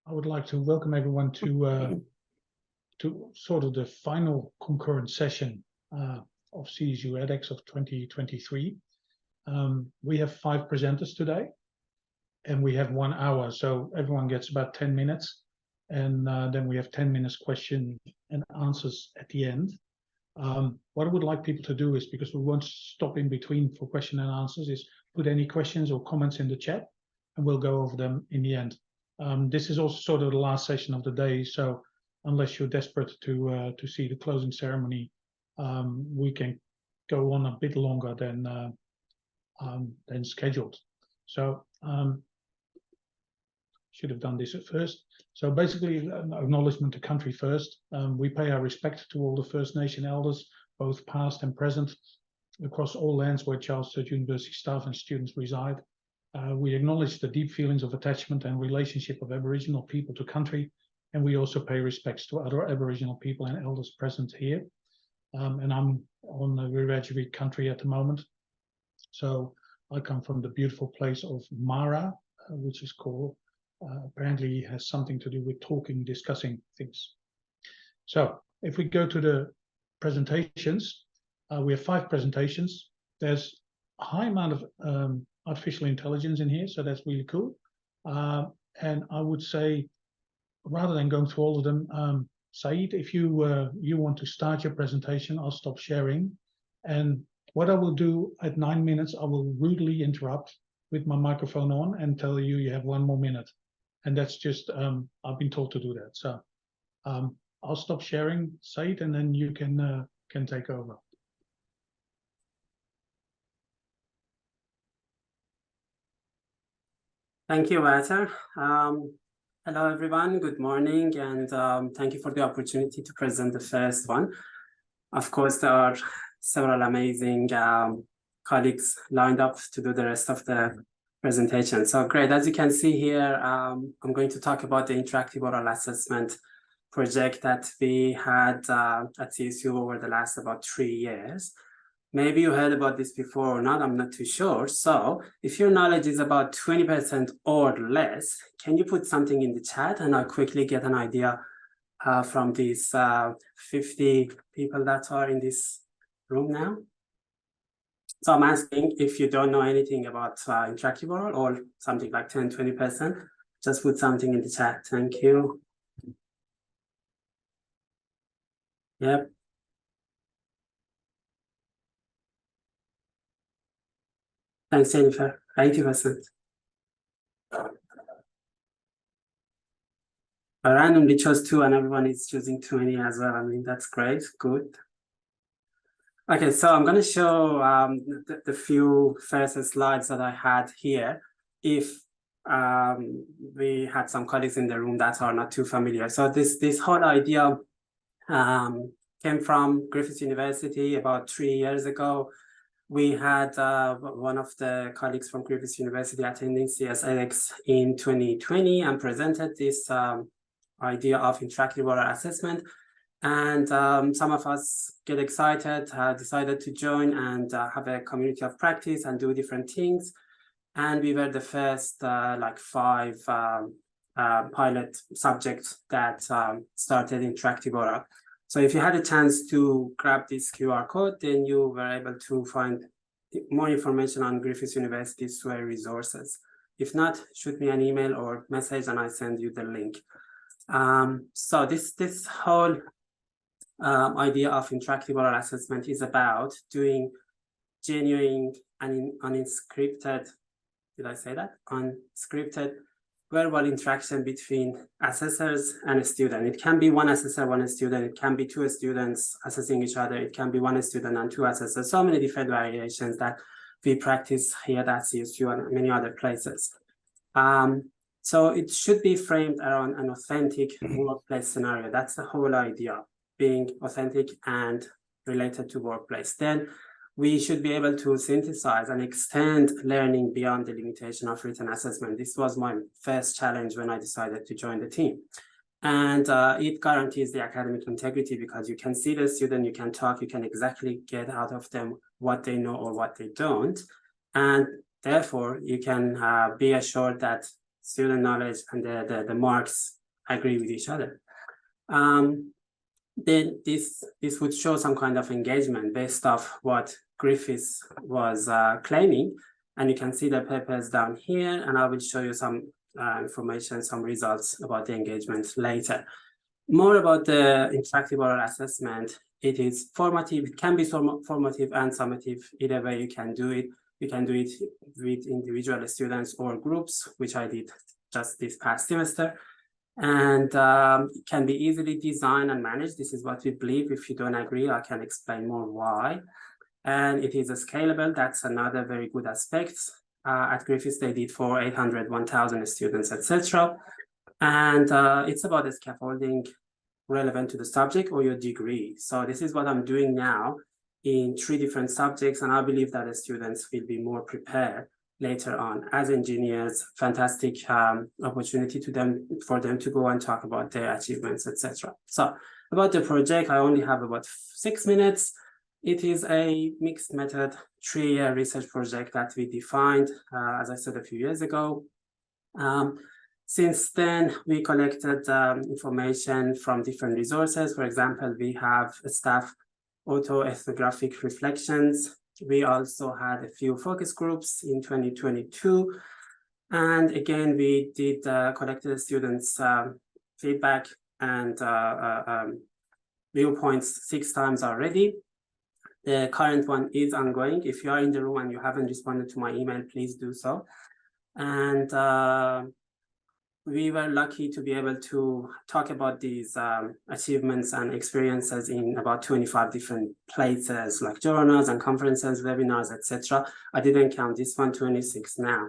I would like to welcome everyone to sort of the final concurrent session of CSU EdX of 2023. We have 5 presenters today, and we have 1 hour, so everyone gets about 10 minutes, and then we have 10 minutes question and answers at the end. What I would like people to do is, because we won't stop in between for question and answers, is put any questions or comments in the chat, and we'll go over them in the end. This is also sort of the last session of the day, so unless you're desperate to see the closing ceremony, we can go on a bit longer than scheduled. So should have done this at first. So basically, an acknowledgement to country first. We pay our respect to all the First Nation elders, both past and present, across all lands where Charles Sturt University staff and students reside. We acknowledge the deep feelings of attachment and relationship of Aboriginal people to country, and we also pay respects to other Aboriginal people and elders present here. And I'm on the Wiradjuri country at the moment. So I come from the beautiful place of Mara, which is called, apparently has something to do with talking, discussing things. So if we go to the presentations, we have 5 presentations. There's a high amount of artificial intelligence in here, so that's really cool. And I would say, rather than going through all of them, Saeed, if you want to start your presentation, I'll stop sharing. And what I will do at 9 minutes, I will rudely interrupt with my microphone on and tell you you have 1 more minute. And that's just, I've been told to do that. So I'll stop sharing, Saeed, and then you can take over. Thank you, Wouter. Hello, everyone. Good morning, and thank you for the opportunity to present the first one. Of course, there are several amazing colleagues lined up to do the rest of the presentation. So great. As you can see here, I'm going to talk about the interactive oral assessment project that we had at CSU over the last about 3 years. Maybe you heard about this before or not, I'm not too sure. So if your knowledge is about 20% or less, can you put something in the chat and I'll quickly get an idea from these 50 people that are in this room now? So I'm asking, if you don't know anything about interactive oral or something like 10, 20%, just put something in the chat. Thank you. Yep. Thanks, Jennifer. 80%. I randomly chose 2 and everyone is choosing 20 as well. I mean, that's great. Good. Okay, so I'm going to show the few first slides that I had here. If we had some colleagues in the room that are not too familiar. So this whole idea came from Griffith University about 3 years ago. We had one of the colleagues from Griffith University attending CS EdX in 2020 and presented this idea of interactive oral assessment. And some of us get excited, decided to join and have a community of practice and do different things. And we were the first like 5 pilot subjects that started interactive oral. So if you had a chance to grab this QR code, then you were able to find more information on Griffith University's resources. If not, shoot me an email or message and I send you the link. So this whole idea of interactive oral assessment is about doing genuine and unscripted, did I say that? Unscripted verbal interaction between assessors and a student. It can be 1 assessor, 1 student. It can be 2 students assessing each other. It can be 1 student and 2 assessors. So many different variations that we practice here at CSU and many other places. So it should be framed around an authentic workplace scenario. That's the whole idea, being authentic and related to workplace. Then we should be able to synthesize and extend learning beyond the limitation of written assessment. This was my first challenge when I decided to join the team. And it guarantees the academic integrity because you can see the student, you can talk, you can exactly get out of them what they know or what they don't. And therefore, you can be assured that student knowledge, and the marks agree with each other. Then this would show some kind of engagement based off what Griffiths was claiming. And you can see the papers down here, and I will show you some information, some results about the engagement later. More about the interactive oral assessment. It is formative, it can be formative and summative. Either way you can do it. You can do it with individual students or groups, which I did just this past semester. And it can be easily designed and managed. This is what we believe. If you don't agree, I can explain more why. And it is scalable. That's another very good aspect. At Griffiths, they did for 800, 1,000 students, etc. And it's about the scaffolding relevant to the subject or your degree. So this is what I'm doing now in 3 different subjects, and I believe that the students will be more prepared later on. As engineers, fantastic opportunity for them to go and talk about their achievements, etc. So about the project, I only have about 6 minutes. It is a mixed method 3-year research project that we defined, as I said, a few years ago. Since then, we collected information from different resources. For example, we have staff autoethnographic reflections. We also had a few focus groups in 2022. And again, we did collected students' feedback and viewpoints 6 times already. The current one is ongoing. If you are in the room and you haven't responded to my email, please do so. And we were lucky to be able to talk about these achievements and experiences in about 25 different places, like journals and conferences, webinars, etc. I didn't count this one, 26 now.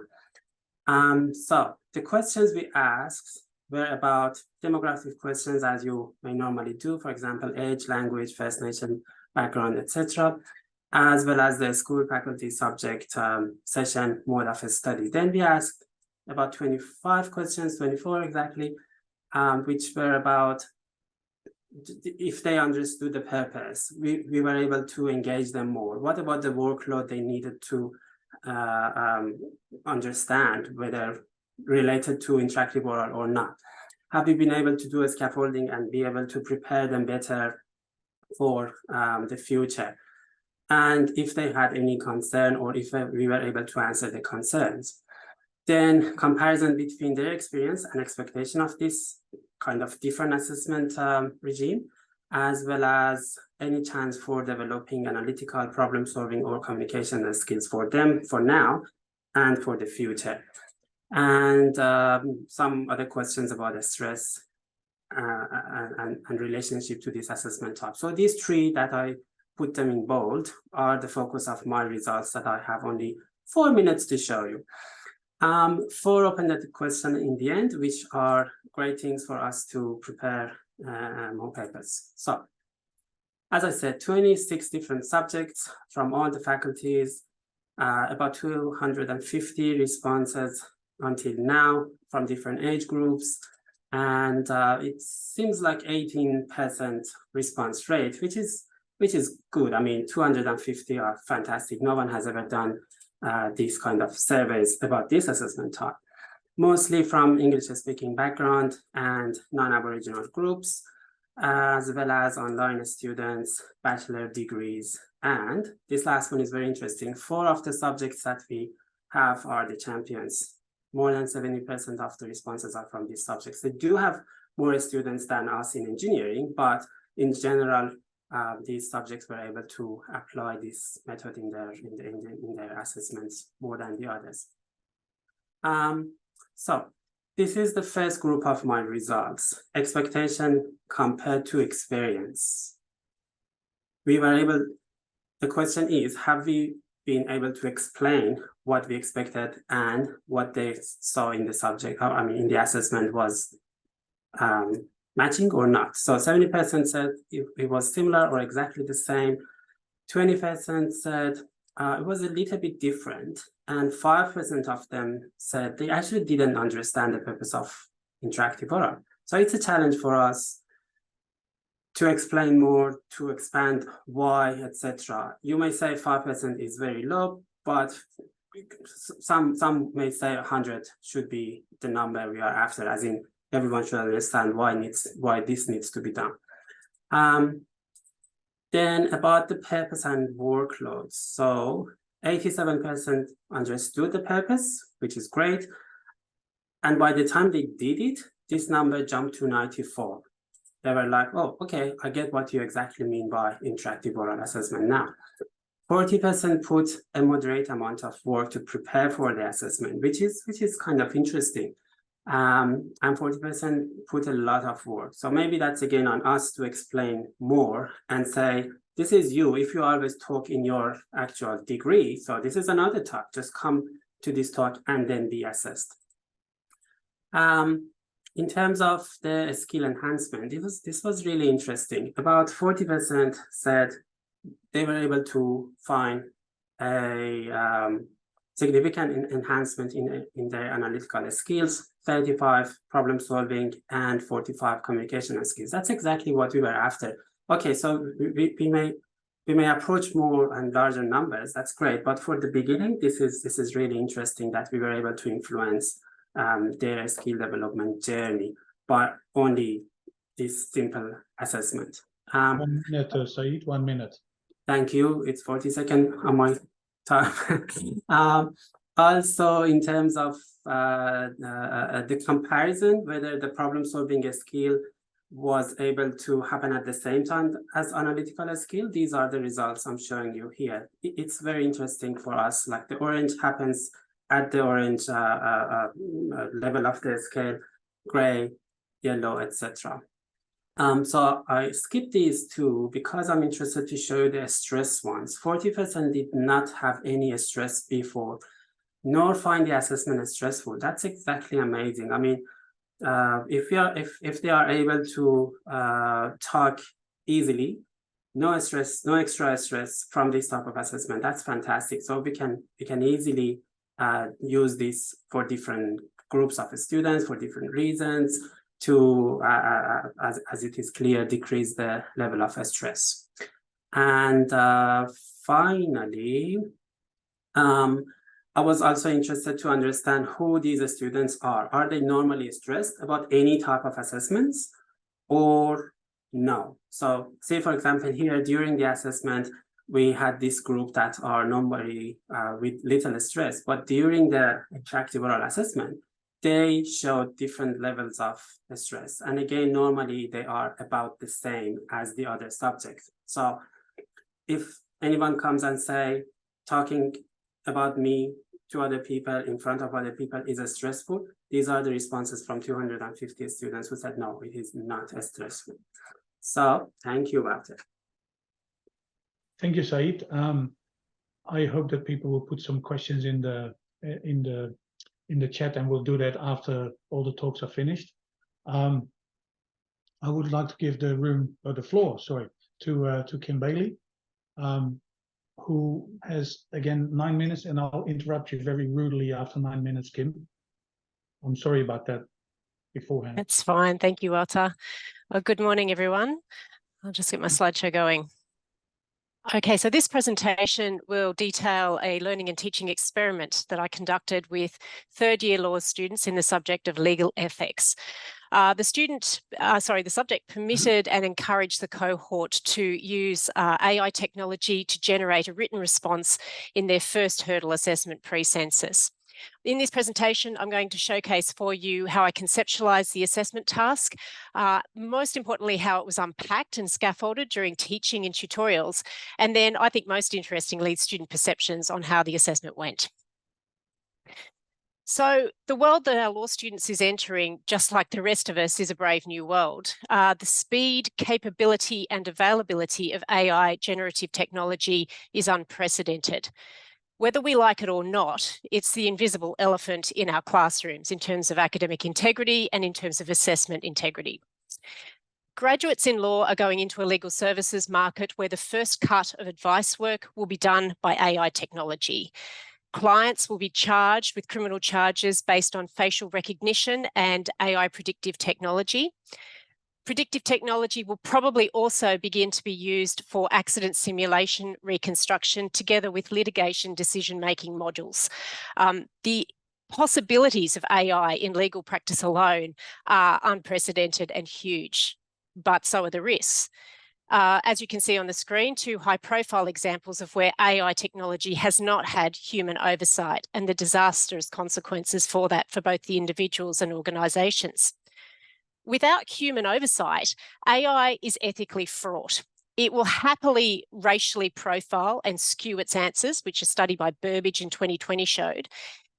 So the questions we asked were about demographic questions, as you may normally do, for example, age, language, First Nation background, etc., as well as the school, faculty, subject, session, mode of study. Then we asked about 25 questions, 24 exactly, which were about if they understood the purpose. We were able to engage them more. What about the workload they needed to understand, whether related to interactive oral or not? Have we been able to do a scaffolding and be able to prepare them better for the future? And if they had any concern, or if we were able to answer the concerns. Then comparison between their experience and expectation of this kind of different assessment regime, as well as any chance for developing analytical problem solving or communication skills for them for now and for the future. And some other questions about the stress and relationship to this assessment type. So these 3 that I put them in bold are the focus of my results that I have only 4 minutes to show you. 4 open-ended questions in the end, which are great things for us to prepare more papers. So, as I said, 26 different subjects from all the faculties, about 250 responses until now from different age groups. And it seems like 18% response rate, which is good. I mean, 250 are fantastic. No one has ever done these kind of surveys about this assessment type, mostly from English-speaking background and non-Aboriginal groups, as well as online students, bachelor degrees. And this last one is very interesting. 4 of the subjects that we have are the champions. More than 70% of the responses are from these subjects. They do have more students than us in engineering, but in general, these subjects were able to apply this method in their assessments more than the others. So this is the first group of my results, expectation compared to experience. The question is, have we been able to explain what we expected and what they saw in the subject, I mean, in the assessment was matching or not? So 70% said it was similar or exactly the same. 20% said it was a little bit different. And 5% of them said they actually didn't understand the purpose of interactive oral. So it's a challenge for us to explain more, to expand why, etc. You may say 5% is very low, but some may say 100 should be the number we are after, as in everyone should understand why this needs to be done. Then about the purpose and workloads. So 87% understood the purpose, which is great. And by the time they did it, this number jumped to 94. They were like, oh, okay, I get what you exactly mean by interactive oral assessment now. 40% put a moderate amount of work to prepare for the assessment, which is kind of interesting. And 40% put a lot of work. So maybe that's again on us to explain more and say, this is you, if you always talk in your actual degree, so this is another talk, just come to this talk and then be assessed. In terms of the skill enhancement, this was really interesting. About 40% said they were able to find a significant enhancement in their analytical skills, 35 problem solving, and 45 communication skills. That's exactly what we were after. Okay, so we may approach more and larger numbers. That's great, but for the beginning, this is really interesting that we were able to influence their skill development journey by only this simple assessment. 1 minute, Saeed, 1 minute. Thank you. It's 40 seconds on my time. Also, in terms of the comparison, whether the problem-solving skill was able to happen at the same time as analytical skill, these are the results I'm showing you here. It's very interesting for us. Like the orange happens at the orange level of the scale, gray, yellow, etc. So I skipped these two because I'm interested to show you the stress ones. 40% did not have any stress before, nor find the assessment stressful. That's exactly amazing. I mean, if they are able to talk easily, no stress, no extra stress from this type of assessment, that's fantastic. So we can easily use this for different groups of students for different reasons to, as it is clear, decrease the level of stress. And finally, I was also interested to understand who these students are. Are they normally stressed about any type of assessments or no? So say, for example, here during the assessment, we had this group that are normally with little stress, but during the interactive oral assessment, they showed different levels of stress. And again, normally they are about the same as the other subjects. So if anyone comes and say, talking about me to other people in front of other people is stressful, these are the responses from 250 students who said, no, it is not stressful. So thank you, Wouter. Thank you, Saeed. I hope that people will put some questions in the chat, and we'll do that after all the talks are finished. I would like to give the floor, to Kim Bailey, who has again 9 minutes, and I'll interrupt you very rudely after 9 minutes, Kim. I'm sorry about that beforehand. That's fine. Thank you, Wouter. Good morning, everyone. I'll just get my slideshow going. Okay, so this presentation will detail a learning and teaching experiment that I conducted with third-year law students in the subject of legal ethics. The subject permitted and encouraged the cohort to use AI technology to generate a written response in their first hurdle assessment pre-census. In this presentation, I'm going to showcase for you how I conceptualized the assessment task, most importantly, how it was unpacked and scaffolded during teaching and tutorials, and then I think most interestingly, student perceptions on how the assessment went. So the world that our law students is entering, just like the rest of us, is a brave new world. The speed, capability, and availability of AI generative technology is unprecedented. Whether we like it or not, it's the invisible elephant in our classrooms in terms of academic integrity and in terms of assessment integrity. Graduates in law are going into a legal services market where the first cut of advice work will be done by AI technology. Clients will be charged with criminal charges based on facial recognition and AI predictive technology. Predictive technology will probably also begin to be used for accident simulation reconstruction together with litigation decision-making modules. The possibilities of AI in legal practice alone are unprecedented and huge, but so are the risks. As you can see on the screen, 2 high-profile examples of where AI technology has not had human oversight and the disastrous consequences for that for both the individuals and organisations. Without human oversight, AI is ethically fraught. It will happily racially profile and skew its answers, which a study by Burbage in 2020 showed.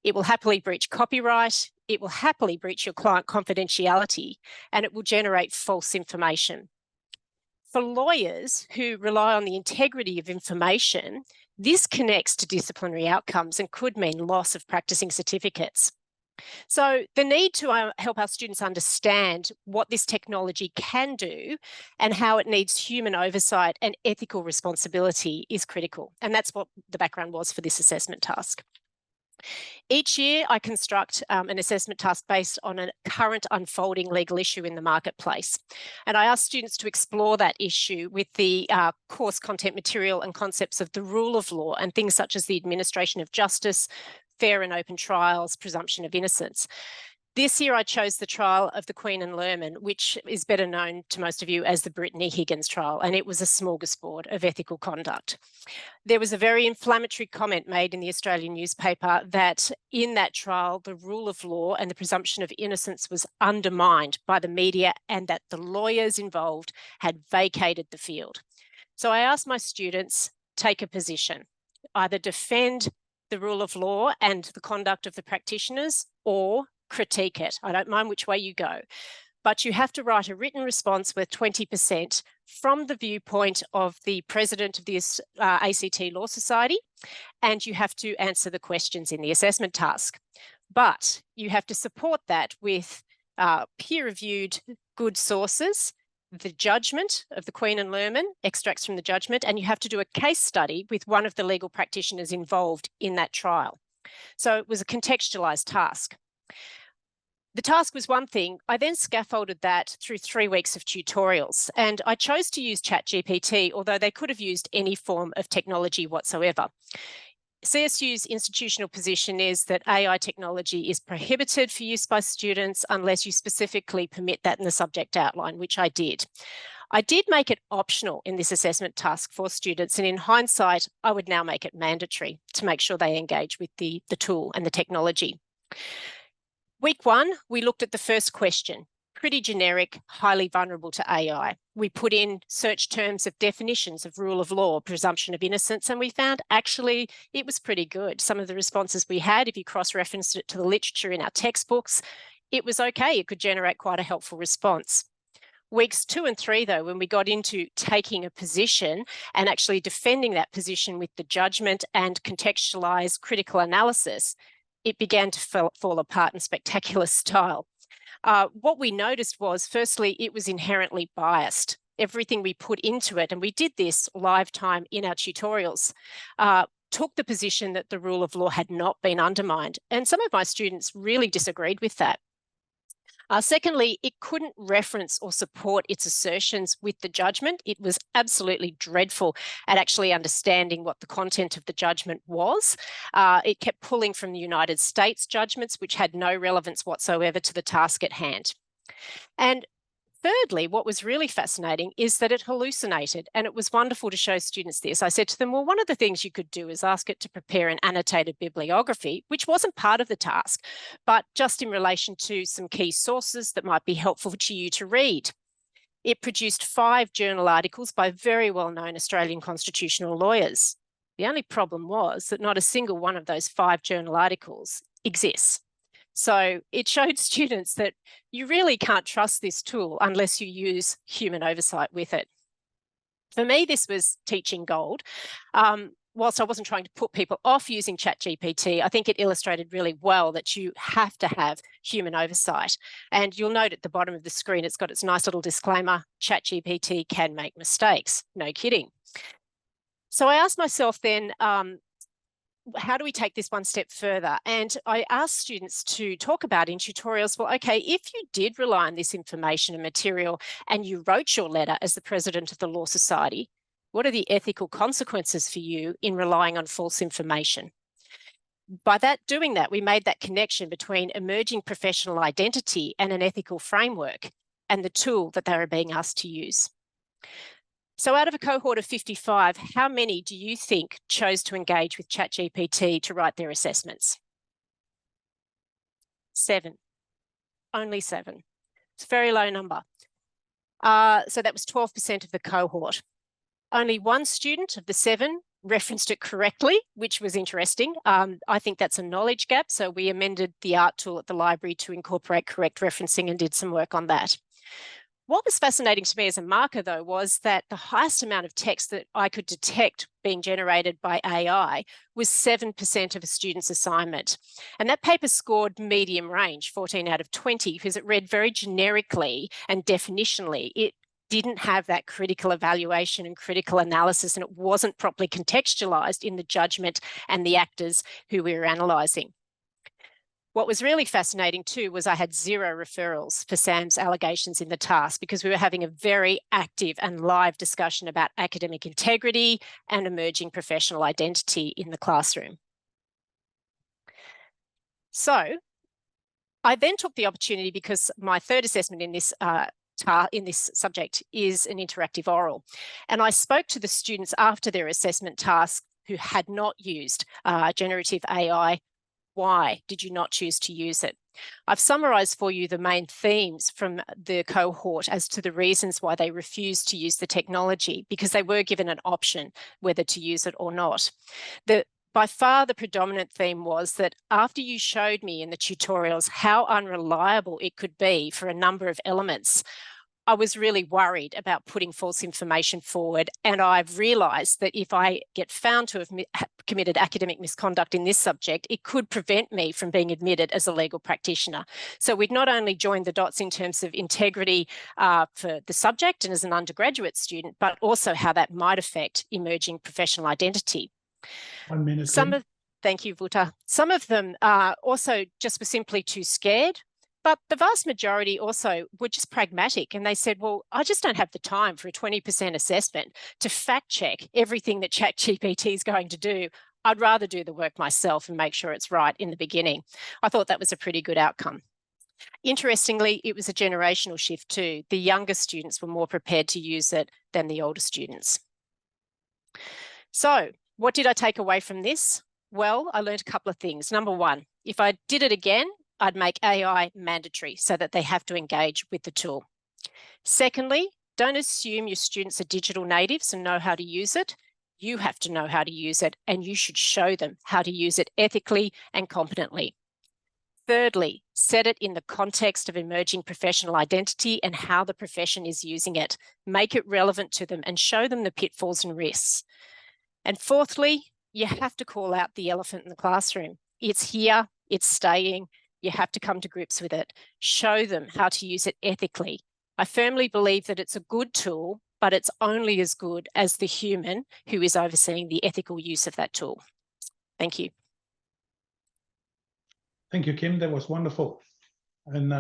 It will happily breach copyright. It will happily breach your client confidentiality, and it will generate false information. For lawyers who rely on the integrity of information, this connects to disciplinary outcomes and could mean loss of practicing certificates. So the need to help our students understand what this technology can do and how it needs human oversight and ethical responsibility is critical. And that's what the background was for this assessment task. Each year, I construct an assessment task based on a current unfolding legal issue in the marketplace. And I ask students to explore that issue with the course content material and concepts of the rule of law and things such as the administration of justice, fair and open trials, presumption of innocence. This year, I chose the trial of the Queen and Lerman, which is better known to most of you as the Brittany Higgins trial, and it was a smorgasbord of ethical conduct. There was a very inflammatory comment made in the Australian newspaper that in that trial, the rule of law and the presumption of innocence was undermined by the media and that the lawyers involved had vacated the field. So I asked my students, take a position, either defend the rule of law and the conduct of the practitioners or critique it. I don't mind which way you go, but you have to write a written response with 20% from the viewpoint of the president of the ACT Law Society, and you have to answer the questions in the assessment task. But you have to support that with peer-reviewed good sources, the judgment of the Queen and Lerman, extracts from the judgment, and you have to do a case study with one of the legal practitioners involved in that trial. So it was a contextualised task. The task was one thing. I then scaffolded that through 3 weeks of tutorials, and I chose to use ChatGPT, although they could have used any form of technology whatsoever. CSU's institutional position is that AI technology is prohibited for use by students unless you specifically permit that in the subject outline, which I did. I did make it optional in this assessment task for students, and in hindsight, I would now make it mandatory to make sure they engage with the tool and the technology. Week 1, we looked at the first question, pretty generic, highly vulnerable to AI. We put in search terms of definitions of rule of law, presumption of innocence, and we found actually it was pretty good. Some of the responses we had, if you cross-referenced it to the literature in our textbooks, it was okay. It could generate quite a helpful response. Weeks 2 and 3, though, when we got into taking a position and actually defending that position with the judgment and contextualised critical analysis, it began to fall apart in spectacular style. What we noticed was, firstly, it was inherently biased. Everything we put into it, and we did this live time in our tutorials, took the position that the rule of law had not been undermined. And some of my students really disagreed with that. Secondly, it couldn't reference or support its assertions with the judgment. It was absolutely dreadful at actually understanding what the content of the judgment was. It kept pulling from the United States judgments, which had no relevance whatsoever to the task at hand. And thirdly, what was really fascinating is that it hallucinated, and it was wonderful to show students this. I said to them, well, one of the things you could do is ask it to prepare an annotated bibliography, which wasn't part of the task, but just in relation to some key sources that might be helpful to you to read. It produced 5 journal articles by very well-known Australian constitutional lawyers. The only problem was that not a single one of those 5 journal articles exists. So it showed students that you really can't trust this tool unless you use human oversight with it. For me, this was teaching gold. Whilst I wasn't trying to put people off using ChatGPT, I think it illustrated really well that you have to have human oversight. And you'll note at the bottom of the screen, it's got its nice little disclaimer, ChatGPT can make mistakes. No kidding. So I asked myself then, how do we take this one step further? And I asked students to talk about in tutorials, well, okay, if you did rely on this information and material and you wrote your letter as the president of the Law Society, what are the ethical consequences for you in relying on false information? By doing that, we made that connection between emerging professional identity and an ethical framework and the tool that they were being asked to use. So out of a cohort of 55, how many do you think chose to engage with ChatGPT to write their assessments? 7. Only 7. It's a very low number. So that was 12% of the cohort. Only one student of the 7 referenced it correctly, which was interesting. I think that's a knowledge gap. So we amended the art tool at the library to incorporate correct referencing and did some work on that. What was fascinating to me as a marker, though, was that the highest amount of text that I could detect being generated by AI was 7% of a student's assignment. And that paper scored medium range, 14 out of 20, because it read very generically and definitionally. It didn't have that critical evaluation and critical analysis, and it wasn't properly contextualized in the judgment and the actors who we were analysing. What was really fascinating too was I had 0 referrals for Sam's allegations in the task, because we were having a very active and live discussion about academic integrity and emerging professional identity in the classroom. So I then took the opportunity, because my third assessment in this subject is an interactive oral. And I spoke to the students after their assessment task who had not used generative AI. Why did you not choose to use it? I've summarised for you the main themes from the cohort as to the reasons why they refused to use the technology, because they were given an option whether to use it or not. By far the predominant theme was that after you showed me in the tutorials how unreliable it could be for a number of elements, I was really worried about putting false information forward. And I've realised that if I get found to have committed academic misconduct in this subject, it could prevent me from being admitted as a legal practitioner. So we'd not only joined the dots in terms of integrity for the subject and as an undergraduate student, but also how that might affect emerging professional identity. 1 minute. Thank you, Wouter. Some of them also just were simply too scared. But the vast majority also were just pragmatic, and they said, well, I just don't have the time for a 20% assessment to fact check everything that ChatGPT is going to do. I'd rather do the work myself and make sure it's right in the beginning. I thought that was a pretty good outcome. Interestingly, it was a generational shift too. The younger students were more prepared to use it than the older students. So what did I take away from this? Well, I learned a couple of things. Number one, if I did it again, I'd make AI mandatory so that they have to engage with the tool. Secondly, don't assume your students are digital natives and know how to use it. You have to know how to use it, and you should show them how to use it ethically and competently. Thirdly, set it in the context of emerging professional identity and how the profession is using it. Make it relevant to them and show them the pitfalls and risks. And fourthly, you have to call out the elephant in the classroom. It's here, it's staying. You have to come to grips with it. Show them how to use it ethically. I firmly believe that it's a good tool, but it's only as good as the human who is overseeing the ethical use of that tool. Thank you. Thank you, Kim. That was wonderful. And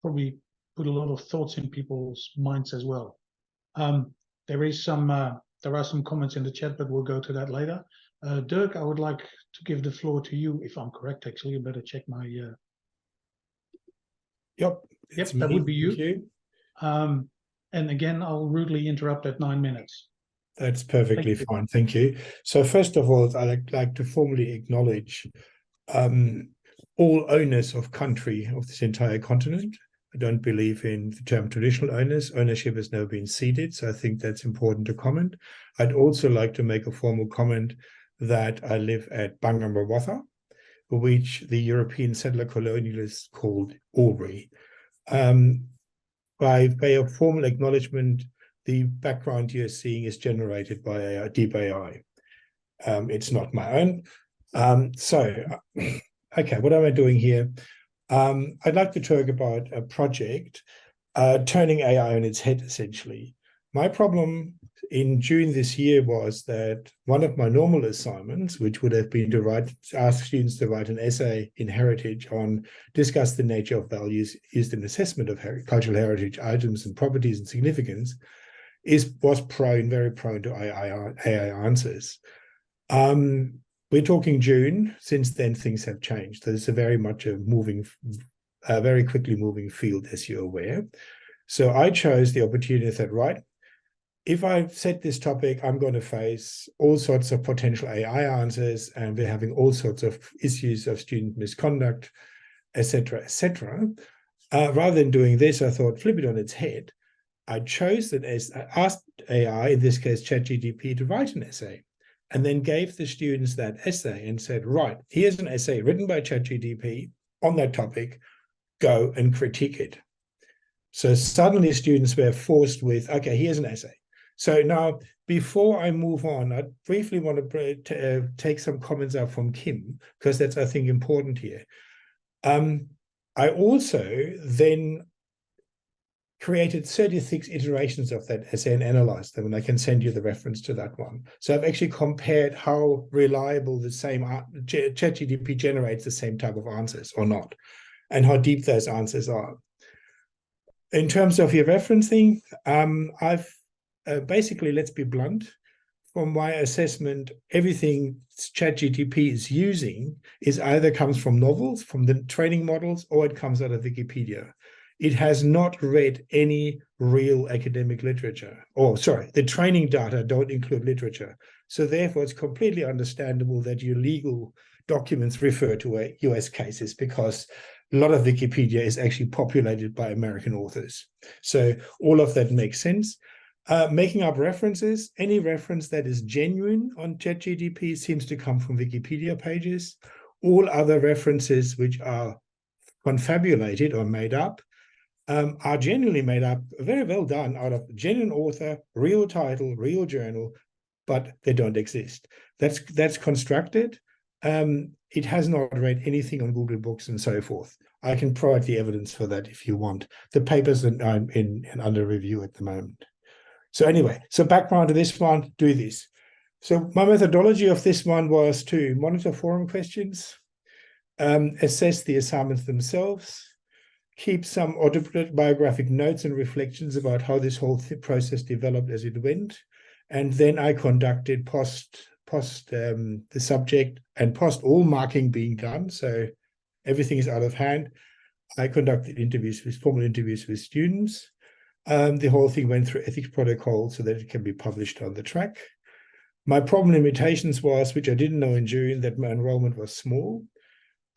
probably put a lot of thoughts in people's minds as well. There are some comments in the chat, but we'll go to that later. Dirk, I would like to give the floor to you, if I'm correct, actually. You better check my... Yep, that would be you. And again, I'll rudely interrupt at 9 minutes. That's perfectly fine, thank you. So first of all, I'd like to formally acknowledge all owners of country of this entire continent. I don't believe in the term traditional owners. Ownership has never been ceded, so I think that's important to comment. I'd also like to make a formal comment that I live at Bangamawatha, which the European settler colonialists called Aubrey. By way of formal acknowledgement, the background you're seeing is generated by AI, deep AI. It's not my own. Okay, what am I doing here? I'd like to talk about a project turning AI on its head, essentially. My problem in June this year was that one of my normal assignments, which would have been to ask students to write an essay in heritage on discuss the nature of values used in assessment of cultural heritage items and properties and significance, was very prone to AI answers. We're talking June. Since then, things have changed. So it's a very much a very quickly moving field, as you're aware. So I chose the opportunity and said, right, if I set this topic, I'm going to face all sorts of potential AI answers, and we're having all sorts of issues of student misconduct, etc., etc. Rather than doing this, I thought, flip it on its head. I chose that as I asked AI, in this case ChatGPT, to write an essay, and then gave the students that essay and said, right, here's an essay written by ChatGPT on that topic, go and critique it. So suddenly students were forced with, okay, here's an essay. So now, before I move on, I briefly want to take some comments out from Kim, because that's, I think, important here. I also then created 36 iterations of that essay and analyzed them, and I can send you the reference to that one. So I've actually compared how reliable the same ChatGPT generates the same type of answers or not, and how deep those answers are. In terms of your referencing, I've basically, let's be blunt, from my assessment, everything ChatGPT is using is either comes from novels, from the training models, or it comes out of Wikipedia. It has not read any real academic literature. Or, sorry, the training data don't include literature. So therefore, it's completely understandable that your legal documents refer to US cases, because a lot of Wikipedia is actually populated by American authors. So all of that makes sense. Making up references, any reference that is genuine on ChatGPT seems to come from Wikipedia pages. All other references which are confabulated or made up are genuinely made up, very well done, out of genuine author, real title, real journal, but they don't exist. That's constructed. It has not read anything on Google Books and so forth. I can provide the evidence for that if you want. The papers are under review at the moment. So anyway, so background to this one, do this. So my methodology of this one was to monitor forum questions, assess the assignments themselves, keep some autobiographic notes and reflections about how this whole process developed as it went. And then I conducted post the subject and post all marking being done. So everything is out of hand. I conducted formal interviews with students. The whole thing went through ethics protocol so that it can be published on the track. My problem limitations was, which I didn't know in June, that my enrollment was small.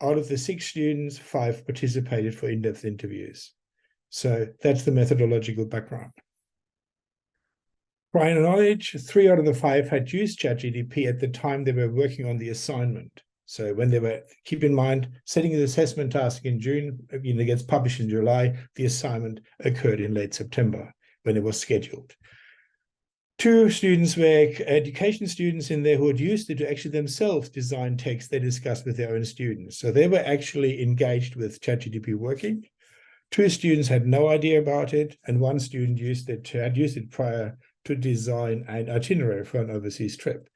Out of the 6 students, 5 participated for in-depth interviews. So that's the methodological background. Prior knowledge, 3 out of the 5 had used ChatGPT at the time they were working on the assignment. So when they were, keep in mind, setting the assessment task in June, it gets published in July, the assignment occurred in late September when it was scheduled. 2 students were education students in there who had used it to actually themselves design texts they discussed with their own students. So they were actually engaged with ChatGPT working. 2 students had no idea about it, and 1 student had used it prior to design an itinerary for an overseas trip.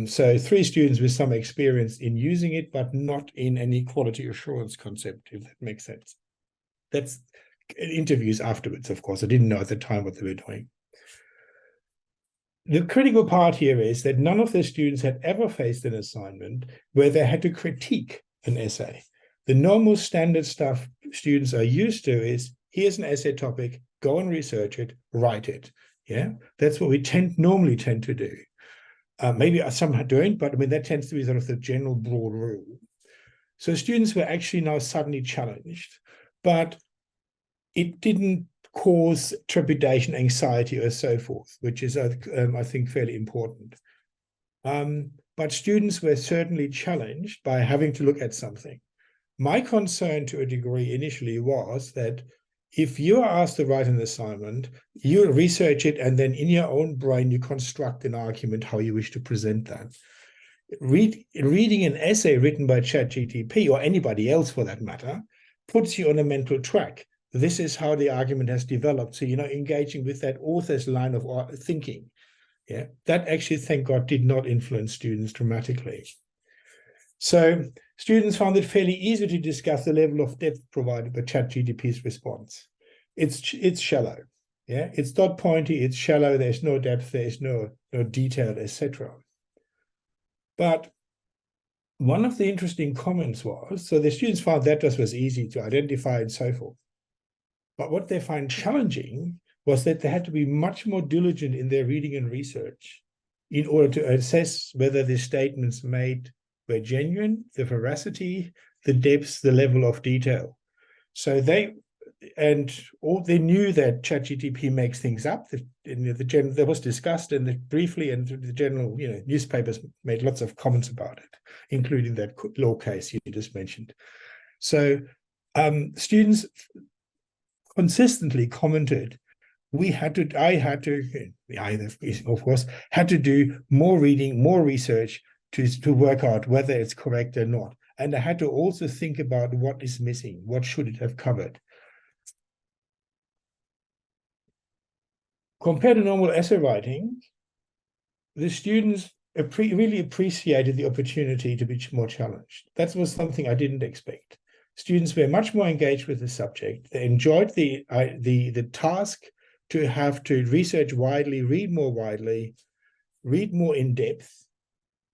So 3 students with some experience in using it, but not in any quality assurance concept, if that makes sense. That's interviews afterwards, of course. I didn't know at the time what they were doing. The critical part here is that none of the students had ever faced an assignment where they had to critique an essay. The normal standard stuff students are used to is, here's an essay topic, go and research it, write it. Yeah, that's what we normally tend to do. Maybe some don't, but I mean, that tends to be sort of the general broad rule. So students were actually now suddenly challenged, but it didn't cause trepidation, anxiety, or so forth, which is, I think, fairly important. But students were certainly challenged by having to look at something. My concern to a degree initially was that if you are asked to write an assignment, you research it, and then in your own brain, you construct an argument how you wish to present that. Reading an essay written by ChatGPT, or anybody else for that matter, puts you on a mental track. This is how the argument has developed. So, engaging with that author's line of thinking. Yeah, that actually, thank God, did not influence students dramatically. So students found it fairly easy to discuss the level of depth provided by ChatGPT's response. It's shallow. Yeah, it's not pointy, it's shallow, there's no depth, there's no detail, etc. But one of the interesting comments was, so the students found that was easy to identify and so forth. But what they find challenging was that they had to be much more diligent in their reading and research in order to assess whether the statements made were genuine, the veracity, the depth, the level of detail. So they knew that ChatGPT makes things up. That was discussed briefly, and the general, newspapers made lots of comments about it, including that law case you just mentioned. So students consistently commented, I, of course, had to do more reading, more research to work out whether it's correct or not. And I had to also think about what is missing, what should it have covered. Compared to normal essay writing, the students really appreciated the opportunity to be more challenged. That was something I didn't expect. Students were much more engaged with the subject. They enjoyed the task to have to research widely, read more in depth.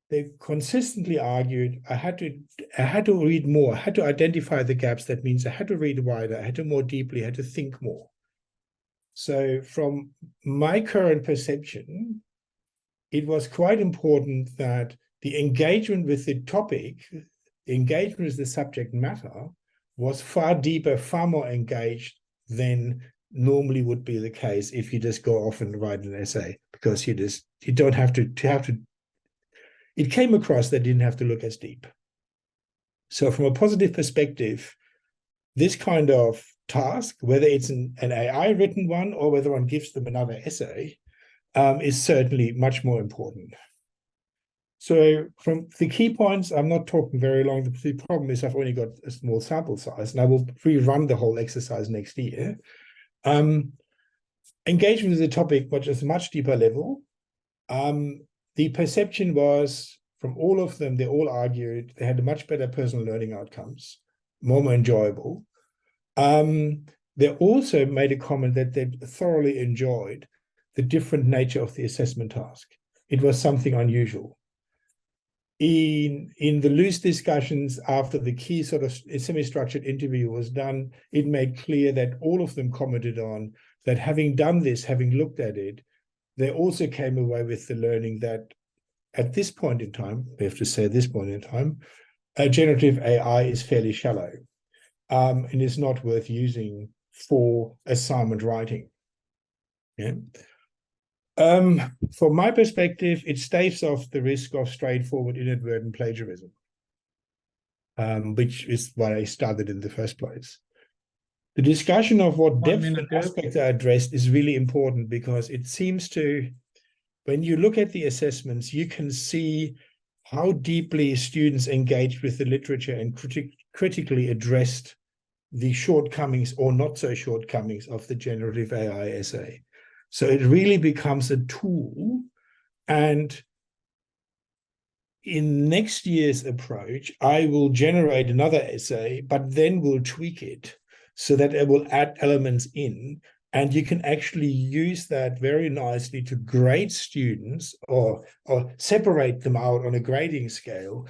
They consistently argued, I had to read more, I had to identify the gaps. That means I had to read wider, I had to more deeply, I had to think more. So from my current perception, it was quite important that the engagement with the topic, the engagement with the subject matter, was far deeper, far more engaged than normally would be the case if you just go off and write an essay, because you don't have to it came across that didn't have to look as deep. So from a positive perspective, this kind of task, whether it's an AI written one or whether one gives them another essay, is certainly much more important. So from the key points, I'm not talking very long. The problem is I've only got a small sample size, and I will rerun the whole exercise next year. Engagement with the topic, but at a much deeper level. The perception was from all of them, they all argued they had much better personal learning outcomes, more enjoyable. They also made a comment that they thoroughly enjoyed the different nature of the assessment task. It was something unusual. In the loose discussions after the key sort of semi-structured interview was done, it made clear that all of them commented on that having done this, having looked at it, they also came away with the learning that at this point in time, we have to say this point in time, generative AI is fairly shallow and is not worth using for assignment writing. Yeah. From my perspective, it staves off the risk of straightforward inadvertent plagiarism, which is why I started in the first place. The discussion of what depth and aspects are addressed is really important, because it seems to, when you look at the assessments, you can see how deeply students engaged with the literature and critically addressed the shortcomings or not so shortcomings of the generative AI essay. So it really becomes a tool. And in next year's approach, I will generate another essay, but then we'll tweak it so that it will add elements in. And you can actually use that very nicely to grade students or separate them out on a grading scale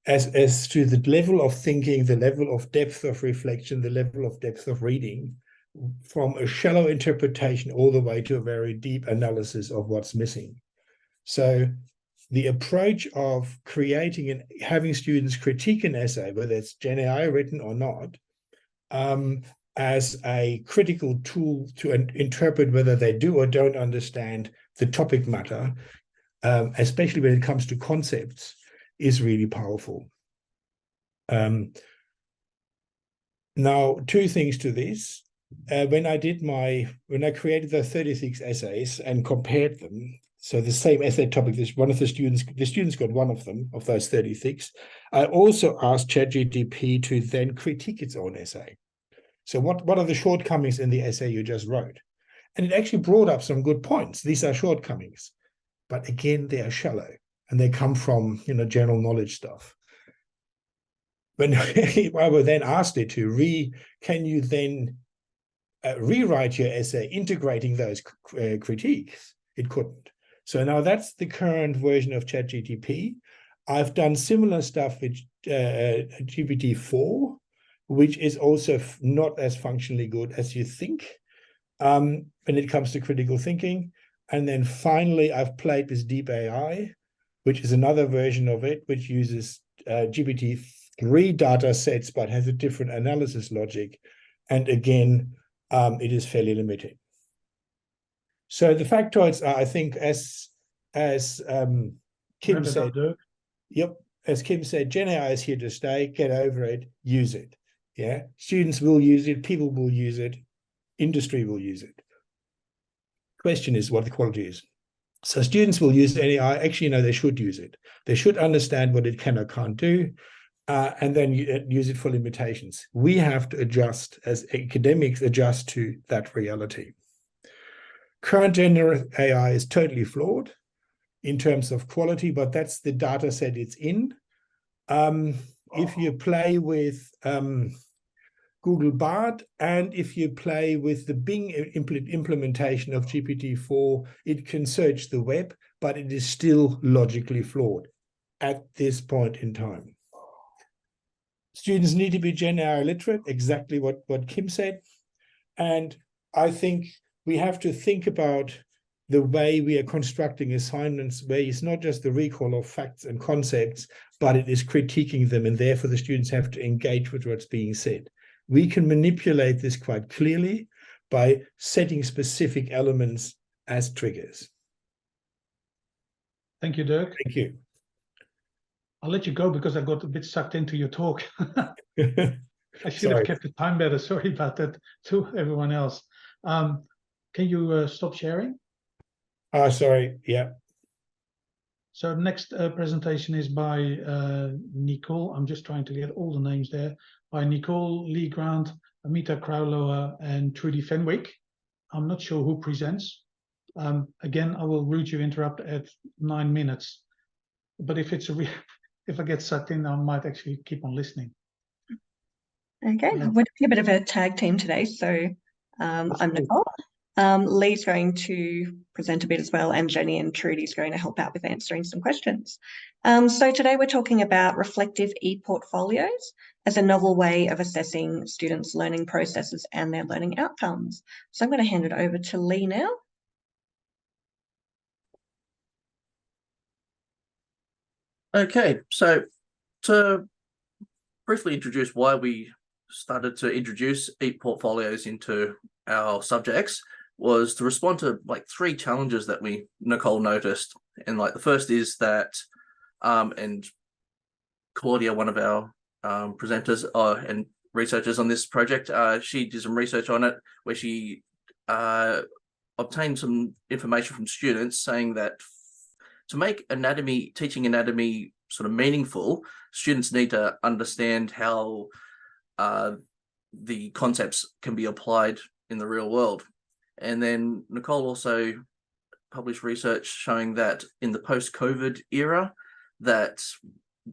as to the level of thinking, the level of depth of reflection, the level of depth of reading, from a shallow interpretation all the way to a very deep analysis of what's missing. So the approach of creating and having students critique an essay, whether it's Gen AI written or not, as a critical tool to interpret whether they do or don't understand the topic matter, especially when it comes to concepts, is really powerful. Now, two things to this. When I created the 36 essays and compared them, so the same essay topic, the students got one of them, of those 36. I also asked ChatGPT to then critique its own essay. So what are the shortcomings in the essay you just wrote? And it actually brought up some good points. These are shortcomings. but again, they are shallow and they come from, general knowledge stuff. When I was then asked it to can you then rewrite your essay integrating those critiques? It couldn't. So now that's the current version of ChatGPT. I've done similar stuff with GPT-4, which is also not as functionally good as you think when it comes to critical thinking. And then finally, I've played with Deep AI, which is another version of it, which uses GPT-3 data sets, but has a different analysis logic. And again, it is fairly limited. So the factoids are, I think, as Kim said, yep, as Kim said, Gen AI is here to stay. Get over it, use it. Yeah, students will use it, people will use it, industry will use it. Question is what the quality is. So students will use AI. Actually, no, they should use it. They should understand what it can or can't do, and then use it for limitations. We have to adjust, as academics, adjust to that reality. Current generative AI is totally flawed in terms of quality, but that's the data set it's in. If you play with Google Bard, and if you play with the Bing implementation of GPT-4, it can search the web, but it is still logically flawed at this point in time. Students need to be Gen AI literate, exactly what Kim said. And I think we have to think about the way we are constructing assignments, where it's not just the recall of facts and concepts, but it is critiquing them, and therefore the students have to engage with what's being said. We can manipulate this quite clearly by setting specific elements as triggers. Thank you, Dirk. Thank you. I'll let you go because I got a bit sucked into your talk. I should have kept the time better. Sorry about that to everyone else. Can you stop sharing? Sorry, yeah. So next presentation is by Nicole. I'm just trying to get all the names there. By Nicole Leigh Grant, Amita Krautloher, and Trudie Fenwick. I'm not sure who presents. Again, I will rudely interrupt at 9 minutes. But if I get sucked in, I might actually keep on listening. Okay, we're doing a bit of a tag team today. So I'm Nicole. Lee's going to present a bit as well, and Jenni and Trudie's going to help out with answering some questions. So today we're talking about reflective e-portfolios as a novel way of assessing students' learning processes and their learning outcomes. So I'm going to hand it over to Lee now. Okay, so to briefly introduce why we started to introduce e-portfolios into our subjects was to respond to like 3 challenges that Nicole noticed. And like the first is that, and Claudia, one of our presenters and researchers on this project, she did some research on it where she obtained some information from students saying that to make teaching anatomy sort of meaningful, students need to understand how the concepts can be applied in the real world. And then Nicole also published research showing that in the post-COVID era, that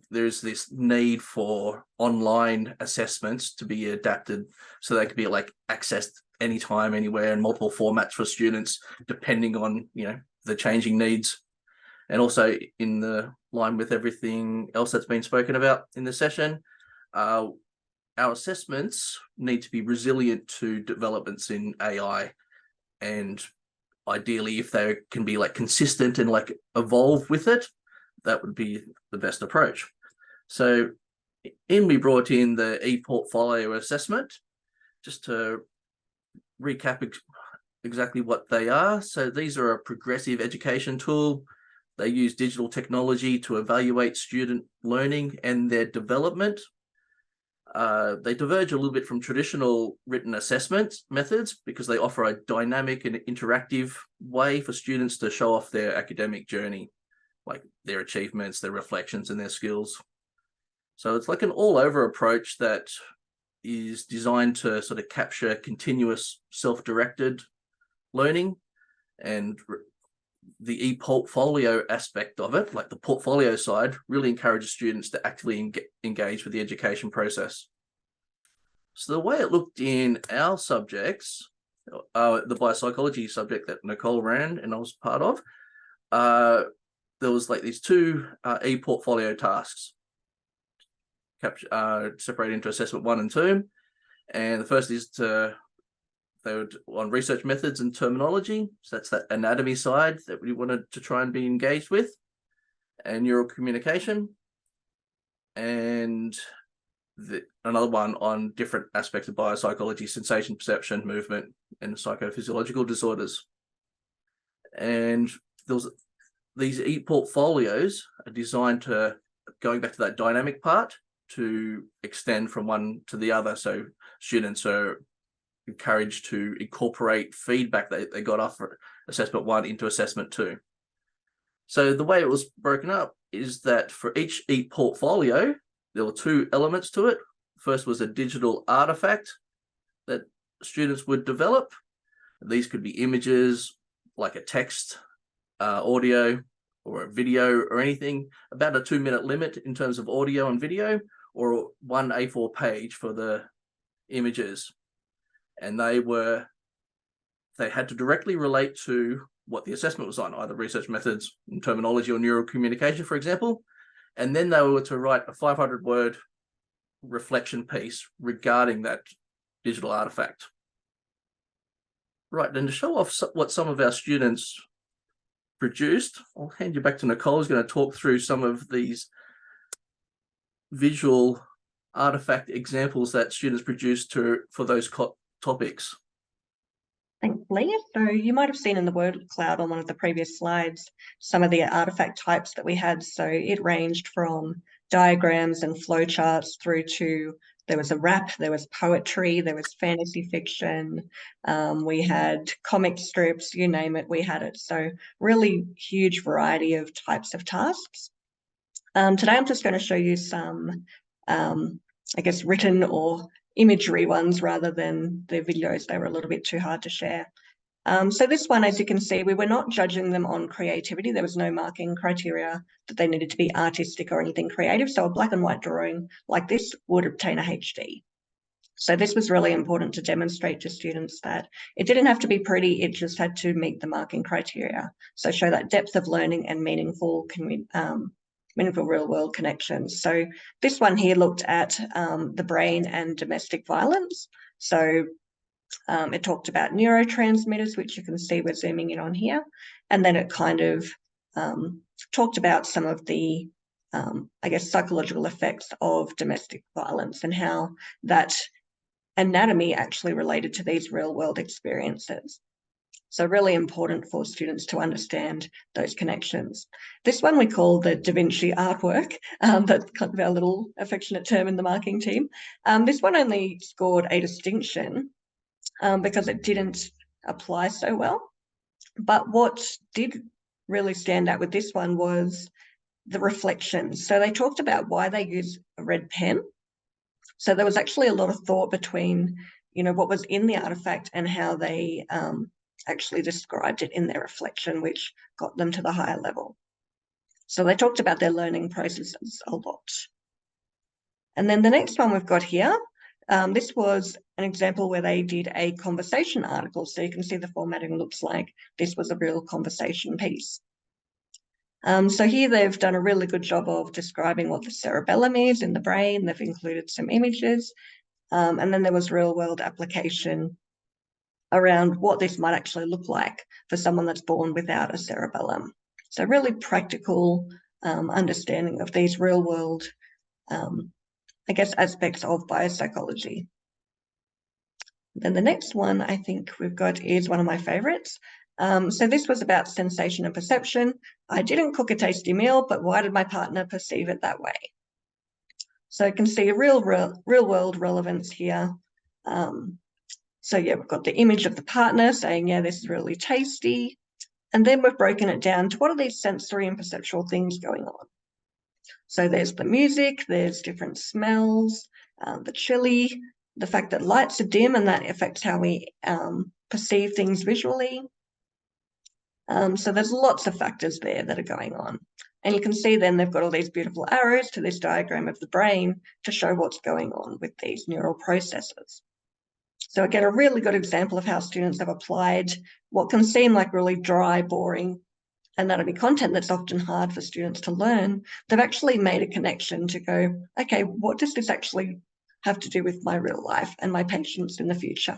there's this need for online assessments to be adapted so they can be like accessed anytime, anywhere, in multiple formats for students, depending on, the changing needs. And also in the line with everything else that's been spoken about in the session, our assessments need to be resilient to developments in AI. And ideally, if they can be like consistent and like evolve with it, that would be the best approach. So we brought in the e-portfolio assessment, just to recap exactly what they are. So these are a progressive education tool. They use digital technology to evaluate student learning and their development. They diverge a little bit from traditional written assessment methods because they offer a dynamic and interactive way for students to show off their academic journey, like their achievements, their reflections, and their skills. So it's like an all-over approach that is designed to sort of capture continuous self-directed learning and the e-portfolio aspect of it, like the portfolio side, really encourages students to actively engage with the education process. So the way it looked in our subjects, the biopsychology subject that Nicole ran and I was part of, there was like these two e-portfolio tasks, separated into assessment 1 and 2. And the first is they would on research methods and terminology. So that's that anatomy side that we wanted to try and be engaged with, and neural communication. And another one on different aspects of biopsychology, sensation, perception, movement, and psychophysiological disorders. And there was these e-portfolios are designed to, going back to that dynamic part, to extend from one to the other. So students are encouraged to incorporate feedback they got off assessment 1 into assessment 2. So the way it was broken up is that for each e-portfolio, there were 2 elements to it. First was a digital artifact that students would develop. These could be images, like a text, audio, or a video, or anything, about a 2-minute limit in terms of audio and video, or 1 A4 page for the images. And they had to directly relate to what the assessment was on, either research methods and terminology or neural communication, for example. And then they were to write a 500-word reflection piece regarding that digital artifact. Right, and to show off what some of our students produced, I'll hand you back to Nicole, who's going to talk through some of these visual artifact examples that students produced for those topics. Thanks, Lee. So you might have seen in the word cloud on one of the previous slides some of the artifact types that we had. So it ranged from diagrams and flowcharts through to, there was a rap, there was poetry, there was fantasy fiction, we had comic strips, you name it, we had it. So really huge variety of types of tasks. Today I'm just going to show you some, I guess, written or imagery ones rather than the videos. They were a little bit too hard to share. So this one, as you can see, we were not judging them on creativity. There was no marking criteria that they needed to be artistic or anything creative. So a black and white drawing like this would obtain a HD. So this was really important to demonstrate to students that it didn't have to be pretty, it just had to meet the marking criteria. So show that depth of learning and meaningful real-world connections. So this one here looked at the brain and domestic violence. So it talked about neurotransmitters, which you can see we're zooming in on here. And then it kind of talked about some of the, I guess, psychological effects of domestic violence and how that anatomy actually related to these real-world experiences. So really important for students to understand those connections. This one we call the Da Vinci artwork. That's kind of our little affectionate term in the marking team. This one only scored a distinction because it didn't apply so well. But what did really stand out with this one was the reflections. So they talked about why they use a red pen. So there was actually a lot of thought between, you know, what was in the artifact and how they actually described it in their reflection, which got them to the higher level. So they talked about their learning processes a lot. And then the next one we've got here, this was an example where they did a conversation article. So you can see the formatting looks like this was a real conversation piece. So here they've done a really good job of describing what the cerebellum is in the brain. They've included some images. And then there was real world application around what this might actually look like for someone that's born without a cerebellum. So really practical understanding of these real world, I guess, aspects of biopsychology. Then the next one I think we've got is one of my favorites. So this was about sensation and perception. I didn't cook a tasty meal, but why did my partner perceive it that way? So you can see a real world relevance here. So yeah, we've got the image of the partner saying, yeah, this is really tasty. And then we've broken it down to what are these sensory and perceptual things going on. So there's the music, there's different smells, the chili, the fact that lights are dim and that affects how we perceive things visually. So there's lots of factors there that are going on. And you can see then they've got all these beautiful arrows to this diagram of the brain to show what's going on with these neural processes. So again, a really good example of how students have applied what can seem like really dry, boring anatomy content that's often hard for students to learn. They've actually made a connection to go, okay, what does this actually have to do with my real life and my patients in the future?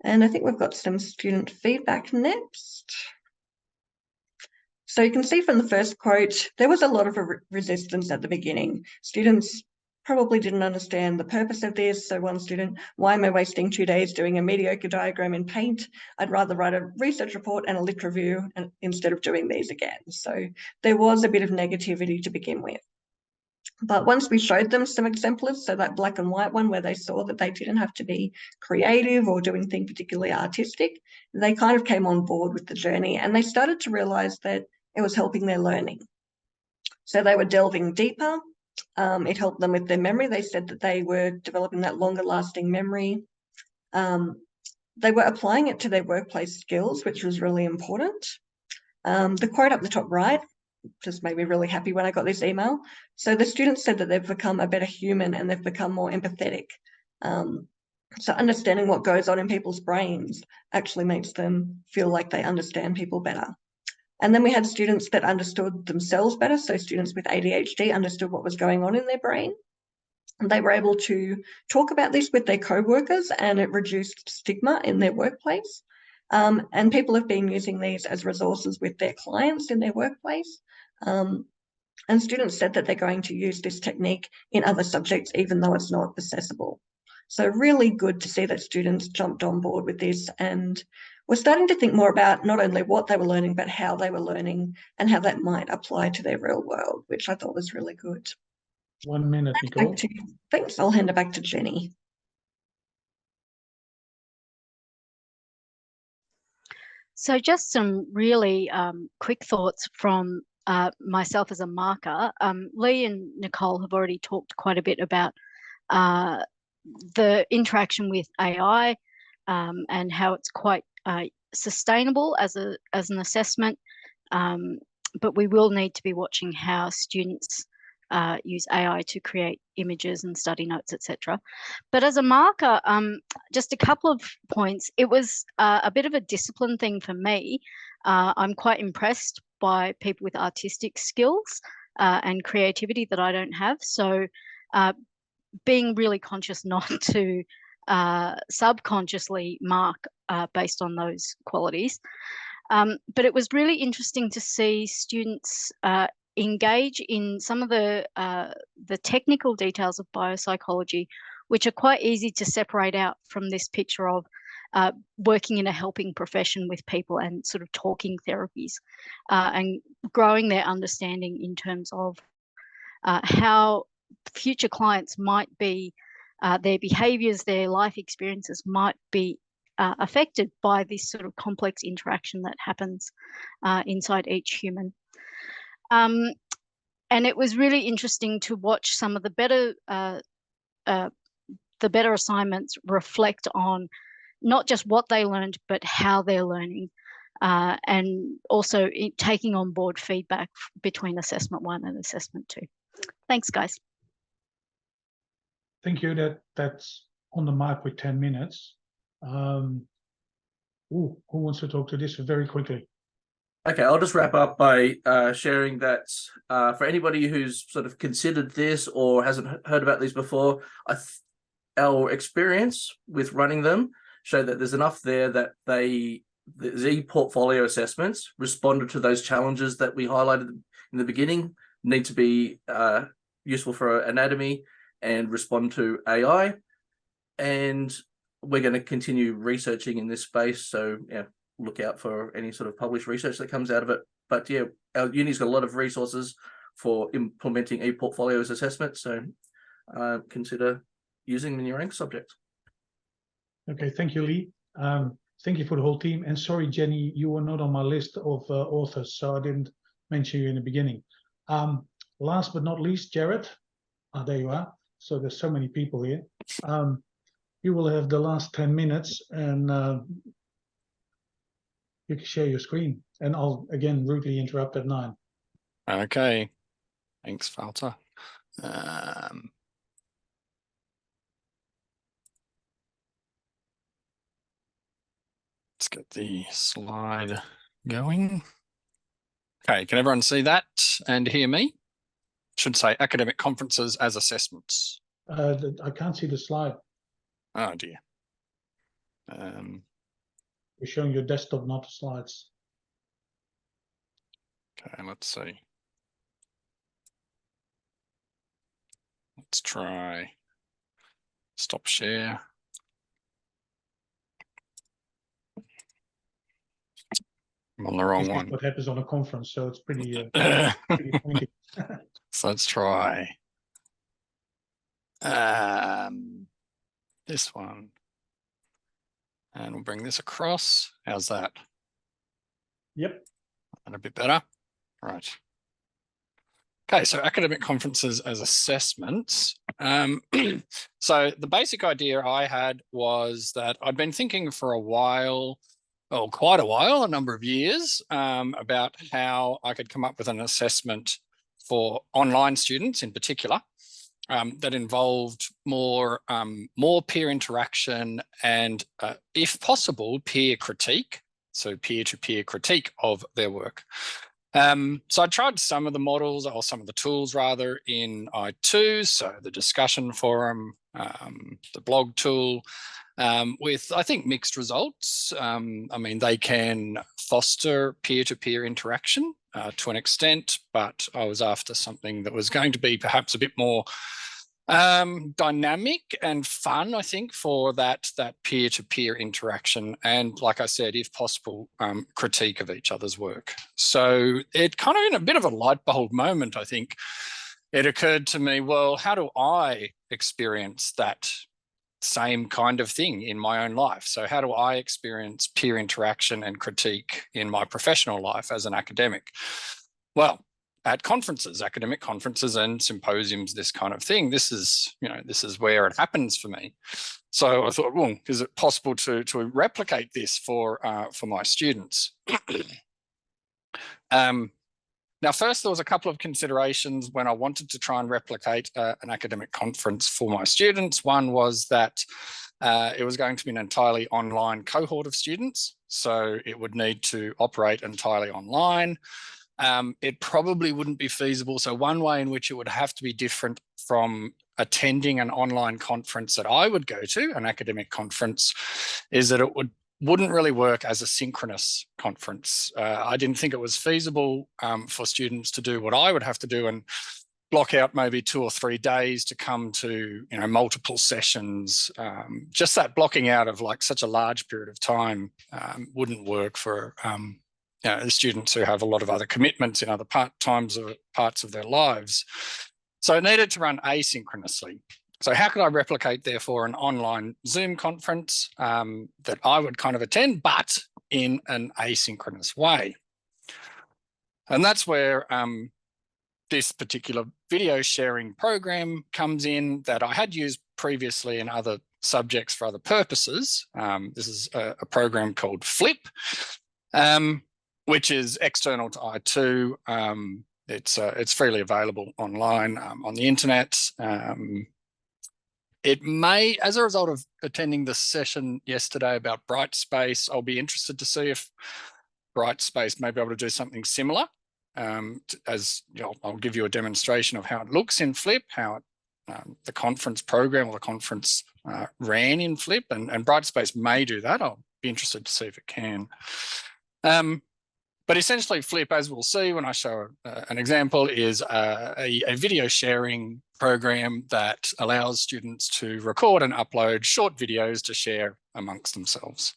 And I think we've got some student feedback next. So you can see from the first quote, there was a lot of resistance at the beginning. Students probably didn't understand the purpose of this. So one student, why am I wasting 2 days doing a mediocre diagram in Paint? I'd rather write a research report and a lit review instead of doing these again. So there was a bit of negativity to begin with. But once we showed them some exemplars, so that black and white one where they saw that they didn't have to be creative or do anything particularly artistic, they kind of came on board with the journey and they started to realize that it was helping their learning. So they were delving deeper. It helped them with their memory. They said that they were developing that longer lasting memory. They were applying it to their workplace skills, which was really important. The quote up the top right just made me really happy when I got this email. So the students said that they've become a better human and they've become more empathetic. So understanding what goes on in people's brains actually makes them feel like they understand people better. And then we had students that understood themselves better. So students with ADHD understood what was going on in their brain. And they were able to talk about this with their co-workers and it reduced stigma in their workplace. And people have been using these as resources with their clients in their workplace. And students said that they're going to use this technique in other subjects, even though it's not accessible. So really good to see that students jumped on board with this and we're starting to think more about not only what they were learning, but how they were learning and how that might apply to their real world, which I thought was really good. 1 minute, Nicole. Thanks. I'll hand it back to Jenny. So just some really quick thoughts from myself as a marker. Leigh and Nicole have already talked quite a bit about the interaction with AI and how it's quite sustainable as an assessment, but we will need to be watching how students use AI to create images and study notes, etc. But as a marker, just a couple of points. It was a bit of a discipline thing for me. I'm quite impressed by people with artistic skills and creativity that I don't have. So being really conscious not to subconsciously mark based on those qualities. But it was really interesting to see students engage in some of the technical details of biopsychology, which are quite easy to separate out from this picture of working in a helping profession with people and sort of talking therapies and growing their understanding in terms of how future clients might be, their behaviors, their life experiences might be affected by this sort of complex interaction that happens inside each human. And it was really interesting to watch some of the better assignments reflect on not just what they learned, but how they're learning, and also taking on board feedback between assessment 1 and assessment 2. Thanks, guys. Thank you. That's on the mark with 10 minutes. Who wants to talk to this very quickly? Okay, I'll just wrap up by sharing that for anybody who's sort of considered this or hasn't heard about these before, our experience with running them show that there's enough there that the portfolio assessments responded to those challenges that we highlighted in the beginning, need to be useful for anatomy and respond to AI. And we're going to continue researching in this space. So yeah, look out for any sort of published research that comes out of it. But yeah, our uni's got a lot of resources for implementing e-portfolios assessments. So consider using them in your anchor subject. Okay, thank you, Leigh. Thank you for the whole team. And sorry, Jenny, you were not on my list of authors, so I didn't mention you in the beginning. Last but not least, Jared. There you are. So there's so many people here. You will have the last 10 minutes and you can share your screen, and I'll again rudely interrupt at 9. Okay. Thanks, Wouter. Let's get the slide going. Okay, can everyone see that and hear me? Should say academic conferences as assessments. I can't see the slide. Oh dear. You're showing your desktop, not the slides. Okay, let's see. Let's try stop share. I'm on the wrong This is one. what happens on a conference, so it's pretty, pretty pointy. So let's try this one. And we'll bring this across. How's that? Yep. And a bit better. All right. Okay, so academic conferences as assessments. So the basic idea I had was that I'd been thinking for a while, well, quite a while, a number of years, about how I could come up with an assessment for online students in particular, that involved more peer interaction and, if possible, peer critique. So peer-to-peer critique of their work. So I tried some of the models, or some of the tools rather, in I2, so the discussion forum, the blog tool, with, I think, mixed results. I mean, they can foster peer-to-peer interaction to an extent, but I was after something that was going to be perhaps a bit more dynamic and fun, I think, for that peer-to-peer interaction, and, like I said, if possible, critique of each other's work. So it kind of, in a bit of a light bulb moment, I think, it occurred to me, well, how do I experience that same kind of thing in my own life? So how do I experience peer interaction and critique in my professional life as an academic? Well, at conferences, academic conferences and symposiums, this kind of thing, this is where it happens for me. So I thought, well, is it possible to replicate this for my students? Now, first, there was a couple of considerations when I wanted to try and replicate an academic conference for my students. One was that it was going to be an entirely online cohort of students, so it would need to operate entirely online. It probably wouldn't be feasible. So one way in which it would have to be different from attending an online conference that I would go to, an academic conference, is that it wouldn't really work as a synchronous conference. I didn't think it was feasible for students to do what I would have to do and block out maybe 2 or 3 days to come to, multiple sessions. Just that blocking out of like such a large period of time wouldn't work for the students who have a lot of other commitments in other parts of their lives. So it needed to run asynchronously. So how could I replicate, therefore, an online Zoom conference that I would kind of attend, but in an asynchronous way? And that's where this particular video sharing program comes in, that I had used previously in other subjects for other purposes. This is a program called Flip, which is external to I2. It's freely available online on the internet. It may, as a result of attending the session yesterday about Brightspace, I'll be interested to see if Brightspace may be able to do something similar. I'll give you a demonstration of how it looks in Flip, how the conference program or the conference ran in Flip, and Brightspace may do that. I'll be interested to see if it can. But essentially, Flip, as we'll see when I show an example, is a video sharing program that allows students to record and upload short videos to share amongst themselves.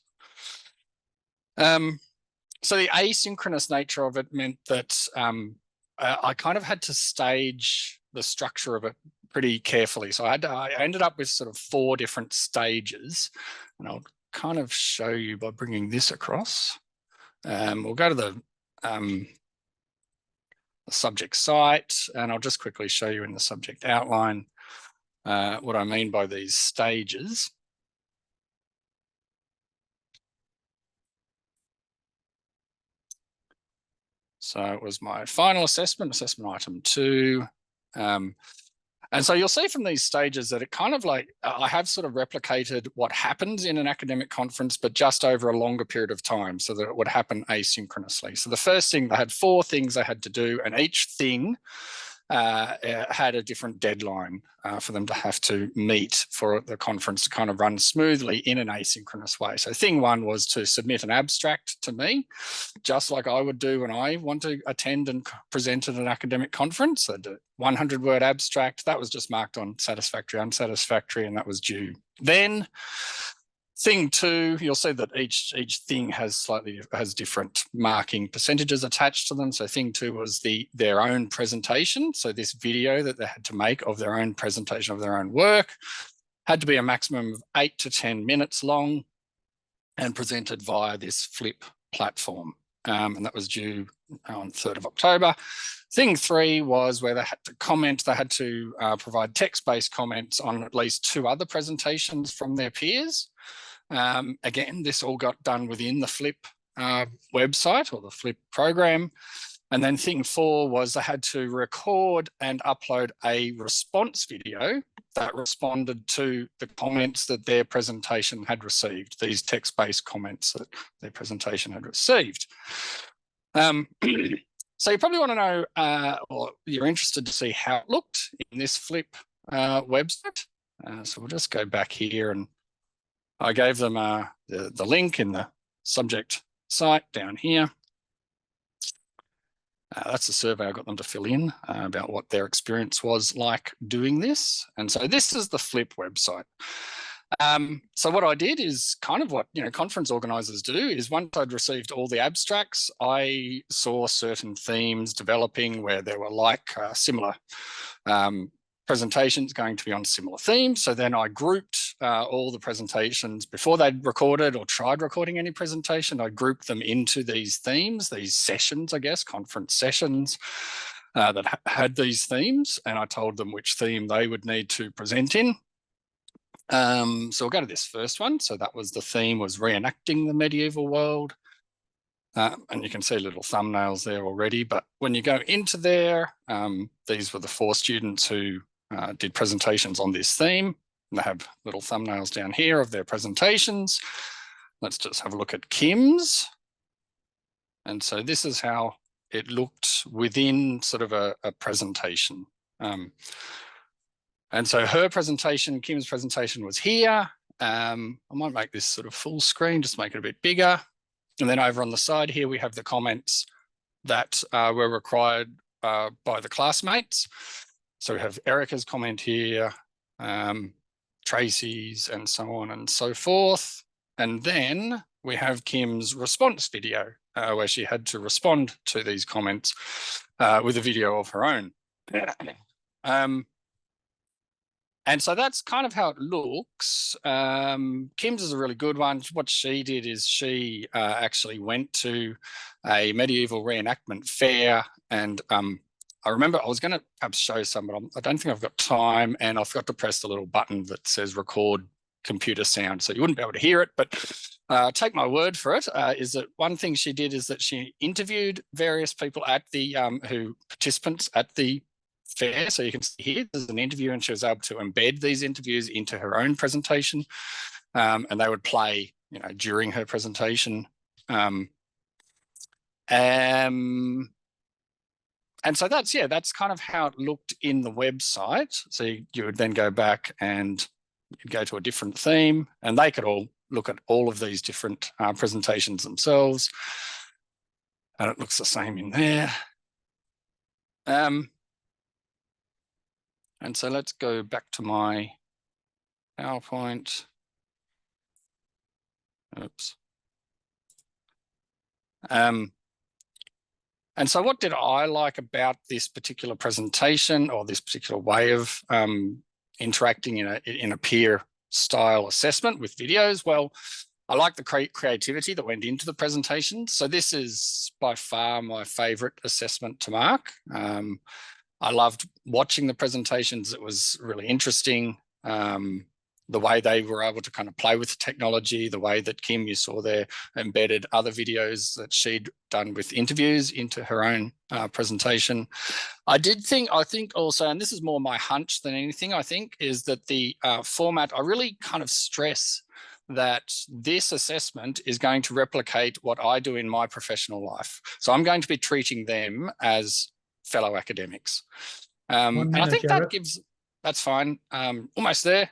So the asynchronous nature of it meant that I kind of had to stage the structure of it pretty carefully. So I ended up with sort of 4 different stages, and I'll kind of show you by bringing this across. We'll go to the subject site, and I'll just quickly show you in the subject outline what I mean by these stages. So it was my final assessment, assessment item 2. And so you'll see from these stages that it kind of like, I have sort of replicated what happens in an academic conference, but just over a longer period of time so that it would happen asynchronously. So the first thing, I had 4 things I had to do, and each thing had a different deadline for them to have to meet for the conference to kind of run smoothly in an asynchronous way. So thing 1 was to submit an abstract to me, just like I would do when I want to attend and present at an academic conference. I'd do 100-word abstract. That was just marked on satisfactory, unsatisfactory, and that was due. Then thing 2, you'll see that each thing has different marking percentages attached to them. So thing 2 was their own presentation. So this video that they had to make of their own presentation of their own work had to be a maximum of 8 to 10 minutes long and presented via this Flip platform. And that was due on 3rd of October. Thing 3 was where they had to comment. They had to provide text-based comments on at least 2 other presentations from their peers. Again, this all got done within the Flip website or the Flip program. And then thing 4 was they had to record and upload a response video that responded to the comments that their presentation had received, these text-based comments that their presentation had received. So you probably want to know, or you're interested to see how it looked in this Flip website. So we'll just go back here, and I gave them the link in the subject site down here. That's the survey I got them to fill in about what their experience was like doing this. And so this is the Flip website. So what I did is kind of what conference organisers do is once I'd received all the abstracts, I saw certain themes developing where there were like similar presentations going to be on similar themes. So then I grouped all the presentations before they'd recorded or tried recording any presentation. I grouped them into these themes, these sessions, I guess, conference sessions that had these themes, and I told them which theme they would need to present in. So we'll go to this first one. So that was the theme, was reenacting the medieval world. And you can see little thumbnails there already. But when you go into there, these were the 4 students who did presentations on this theme. And they have little thumbnails down here of their presentations. Let's just have a look at Kim's. And so this is how it looked within sort of a presentation. And so her presentation, Kim's presentation, was here. I might make this sort of full screen, just make it a bit bigger. And then over on the side here, we have the comments that were required by the classmates. So we have Erica's comment here, Tracy's, and so on and so forth. And then we have Kim's response video, where she had to respond to these comments with a video of her own. And so that's kind of how it looks. Kim's is a really good one. What she did is she actually went to a medieval reenactment fair, and I remember I was going to perhaps show some, but I don't think I've got time, and I forgot to press the little button that says record computer sound, so you wouldn't be able to hear it. But take my word for it, is that one thing she did is that she interviewed various people at the participants at the fair. So you can see here there's an interview, and she was able to embed these interviews into her own presentation, and they would play during her presentation. And so that's kind of how it looked in the website. So you would then go back and you'd go to a different theme, and they could all look at all of these different presentations themselves. And it looks the same in there. And so let's go back to my PowerPoint. Oops. And so what did I like about this particular presentation, or this particular way of interacting in a peer style assessment with videos? Well, I like the creativity that went into the presentation. So this is by far my favorite assessment to mark. I loved watching the presentations. It was really interesting. the way they were able to kind of play with technology, the way that Kim, you saw there, embedded other videos that she'd done with interviews into her own presentation. I think also, and this is more my hunch than anything, I think, is that the format, I really kind of stress that this assessment is going to replicate what I do in my professional life. So I'm going to be treating them as fellow academics. And I think Jared. that gives, that's fine, almost there.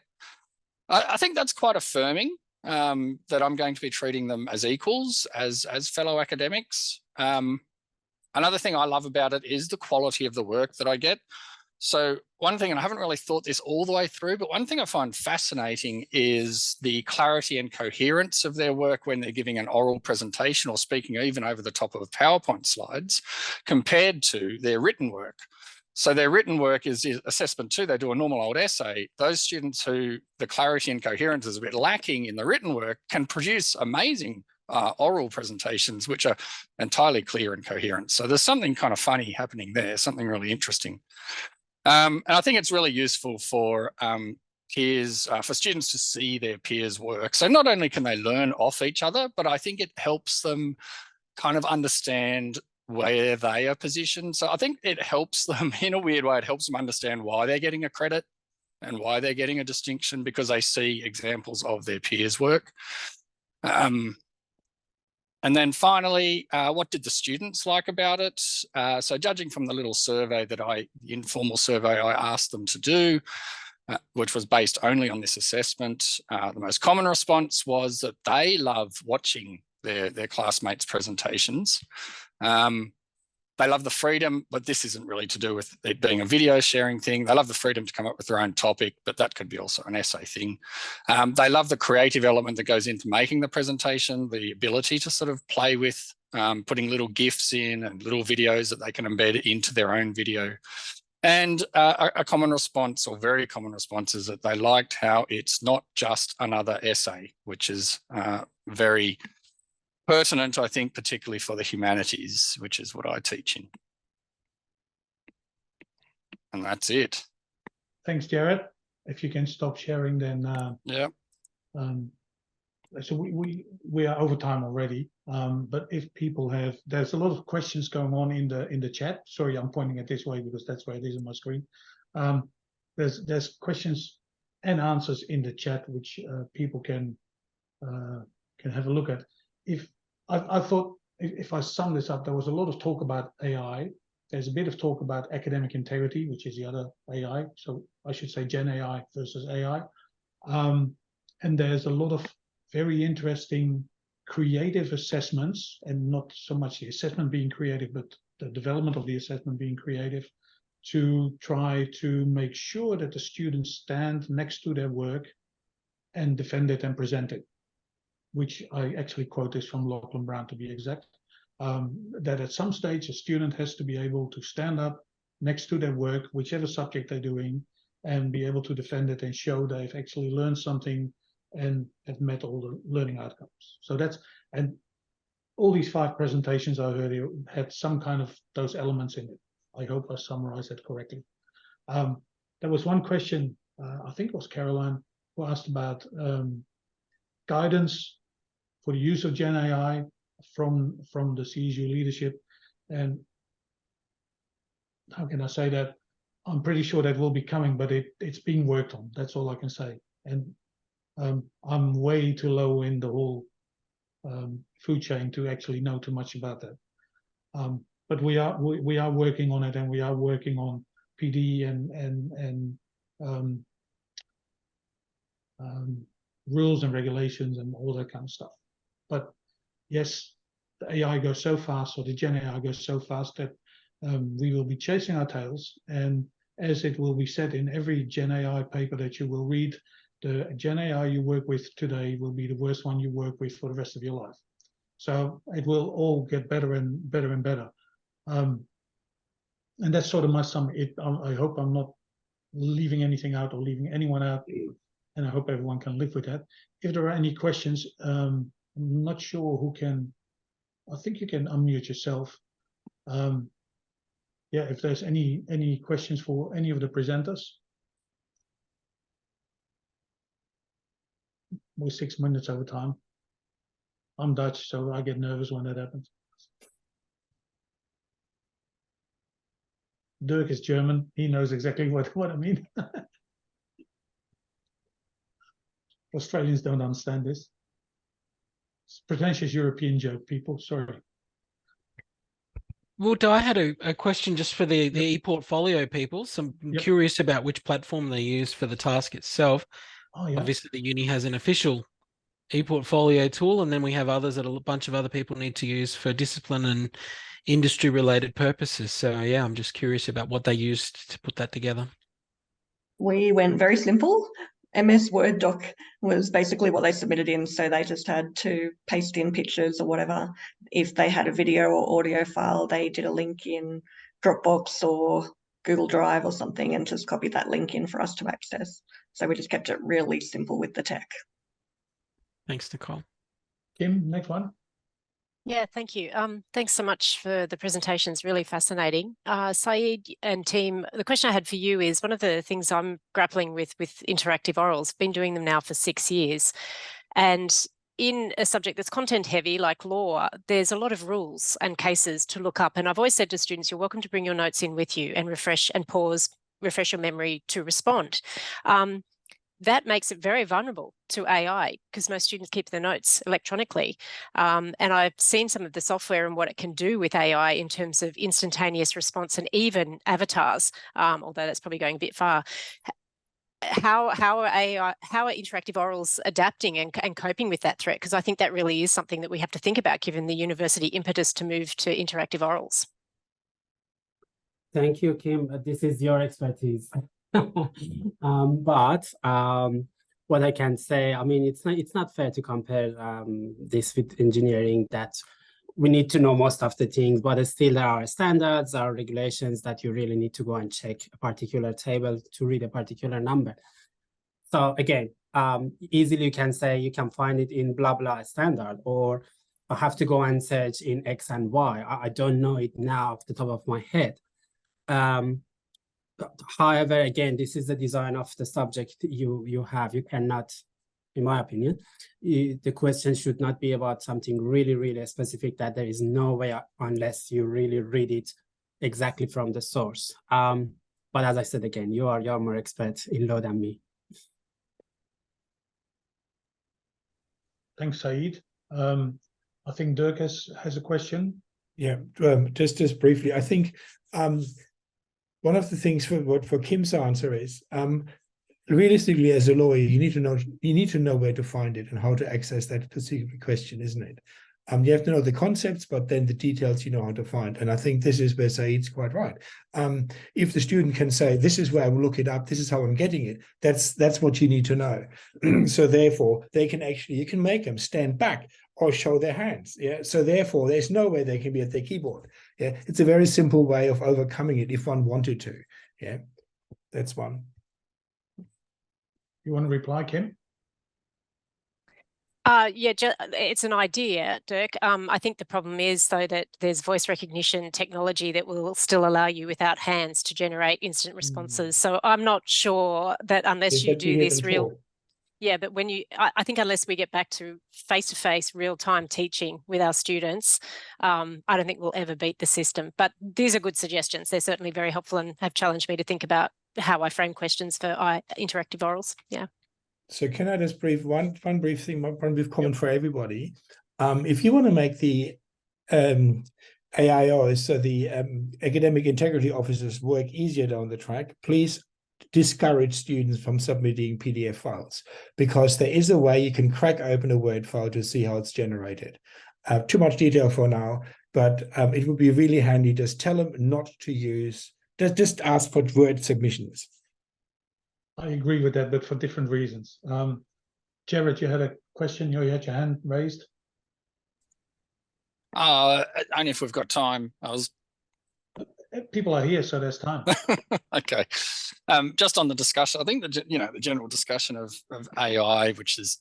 I think that's quite affirming, that I'm going to be treating them as equals, as fellow academics. Another thing I love about it is the quality of the work that I get. So one thing, and I haven't really thought this all the way through, but one thing I find fascinating is the clarity and coherence of their work when they're giving an oral presentation or speaking even over the top of PowerPoint slides compared to their written work. So their written work is assessment 2. They do a normal old essay. Those students who the clarity and coherence is a bit lacking in the written work can produce amazing oral presentations, which are entirely clear and coherent. So there's something kind of funny happening there, something really interesting. And I think it's really useful for peers, for students to see their peers' work. So not only can they learn off each other, but I think it helps them kind of understand where they are positioned. So I think it helps them in a weird way. It helps them understand why they're getting a credit and why they're getting a distinction, because they see examples of their peers' work. And then finally, what did the students like about it? So judging from the little survey the informal survey I asked them to do, which was based only on this assessment, the most common response was that they love watching their classmates' presentations. They love the freedom, but this isn't really to do with it being a video sharing thing. They love the freedom to come up with their own topic, but that could be also an essay thing. They love the creative element that goes into making the presentation, the ability to sort of play with putting little GIFs in and little videos that they can embed into their own video. And a common response, or very common response, is that they liked how it's not just another essay, which is very pertinent, I think, particularly for the humanities, which is what I teach in. And that's it. Thanks, Jared. If you can stop sharing, then yeah. So we are over time already. But if people have, there's a lot of questions going on in the chat. Sorry, I'm pointing it this way because that's where it is on my screen. There's questions and answers in the chat which people can have a look at. I thought if I sum this up, there was a lot of talk about AI. There's a bit of talk about academic integrity, which is the other AI. So I should say Gen AI versus AI. And there's a lot of very interesting creative assessments, and not so much the assessment being creative, but the development of the assessment being creative, to try to make sure that the students stand next to their work and defend it and present it, which I actually quote this from Lachlan Brown to be exact, that at some stage a student has to be able to stand up next to their work, whichever subject they're doing, and be able to defend it and show they've actually learned something and have met all the learning outcomes. So that's, and all these 5 presentations I heard here had some kind of those elements in it. I hope I summarized it correctly. There was one question, I think it was Caroline, who asked about guidance for the use of Gen AI from the CSU leadership. And how can I say that? I'm pretty sure that will be coming, but it's being worked on. That's all I can say. And I'm way too low in the whole food chain to actually know too much about that. But we are working on it, and we are working on PD and rules and regulations and all that kind of stuff. But yes, the AI goes so fast, or the Gen AI goes so fast that we will be chasing our tails. And as it will be said in every Gen AI paper that you will read, the Gen AI you work with today will be the worst one you work with for the rest of your life. So it will all get better and better and better. And that's sort of my summary. I hope I'm not leaving anything out or leaving anyone out, and I hope everyone can live with that. If there are any questions, I'm not sure who can. I think you can unmute yourself. Yeah, if there's any questions for any of the presenters. we're 6 minutes over time. I'm Dutch, so I get nervous when that happens. Dirk is German. He knows exactly what I mean. Australians don't understand this. It's pretentious European joke, people. Sorry. Wouter, I had a question just for the e-portfolio people. So I'm curious about which platform they use for the task itself. Oh, yeah. Obviously, the uni has an official e-portfolio tool, and then we have others that a bunch of other people need to use for discipline and industry-related purposes. So yeah, I'm just curious about what they used to put that together. We went very simple. MS Word doc was basically what they submitted in, so they just had to paste in pictures or whatever. If they had a video or audio file, they did a link in Dropbox or Google Drive or something and just copied that link in for us to access. So we just kept it really simple with the tech. Thanks, Nicole. Kim, next one. Yeah, thank you. Thanks so much for the presentations, really fascinating. Saeed and team, the question I had for you is, one of the things I'm grappling with interactive orals, been doing them now for 6 years, and in a subject that's content heavy like law, there's a lot of rules and cases to look up. And I've always said to students, you're welcome to bring your notes in with you and refresh and pause, refresh your memory to respond. That makes it very vulnerable to AI because most students keep their notes electronically. And I've seen some of the software and what it can do with AI in terms of instantaneous response and even avatars, although that's probably going a bit far. How are interactive orals adapting and coping with that threat? Because I think that really is something that we have to think about given the university impetus to move to interactive orals. Thank you, Kim. This is your expertise. What I can say, I mean, it's not fair to compare this with engineering, that we need to know most of the things, but still there are standards, there are regulations that you really need to go and check a particular table to read a particular number. So again, easily you can say you can find it in blah, blah standard, or I have to go and search in X and Y. I don't know it now off the top of my head. However, again, this is the design of the subject you have. You cannot, in my opinion, the question should not be about something really, really specific that there is no way unless you really read it exactly from the source. But as I said, again, you're more expert in law than me. Thanks, Saeed. I think Dirk has a question. Yeah, just briefly, I think one of the things for Kim's answer is, realistically, as a lawyer, you need to know where to find it and how to access that specific question, isn't it? You have to know the concepts, but then the details you know how to find. And I think this is where Saeed's quite right. If the student can say, this is where I will look it up, this is how I'm getting it, that's what you need to know. So therefore, you can make them stand back or show their hands. Yeah. So therefore, there's no way they can be at their keyboard. Yeah. It's a very simple way of overcoming it if one wanted to. Yeah. That's one. You want to reply, Kim? Yeah, it's an idea, Dirk. I think the problem is, though, that there's voice recognition technology that will still allow you without hands to generate instant responses. So I'm not sure that unless you do this yeah, but when I think unless we get back to face-to-face real-time teaching with our students, I don't think we'll ever beat the system. But these are good suggestions. They're certainly very helpful and have challenged me to think about how I frame questions for interactive orals. Yeah. So can I just one brief comment for everybody? If you want to make the AIOs, so the academic integrity officers, work easier down the track, please discourage students from submitting PDF files, because there is a way you can crack open a Word file to see how it's generated. Too much detail for now, but it would be really handy. Just tell them not to use, just ask for Word submissions. I agree with that, but for different reasons. Jared, you had a question, you had your hand raised. Only if we've got time. People are here, so there's time. Okay. Just on the discussion, I think the general discussion of AI, which is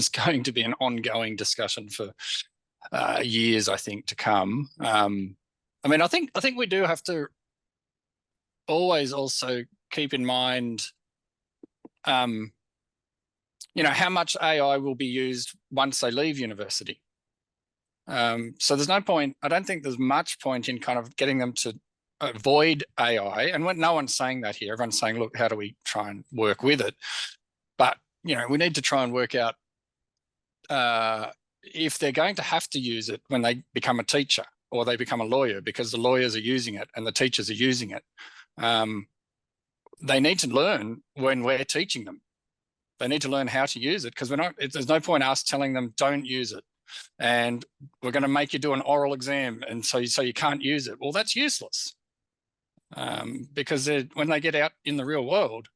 going to be an ongoing discussion for years, I think, to come. I mean, I think we do have to always also keep in mind, how much AI will be used once they leave university. So there's no point, I don't think there's much point in kind of getting them to avoid AI. And when no one's saying that here, everyone's saying, look, how do we try and work with it? But, we need to try and work out if they're going to have to use it when they become a teacher or they become a lawyer, because the lawyers are using it and the teachers are using it. They need to learn when we're teaching them. They need to learn how to use it, because there's no point us telling them don't use it. And we're going to make you do an oral exam, and so you can't use it. Well, that's useless, because when they get out in the real world,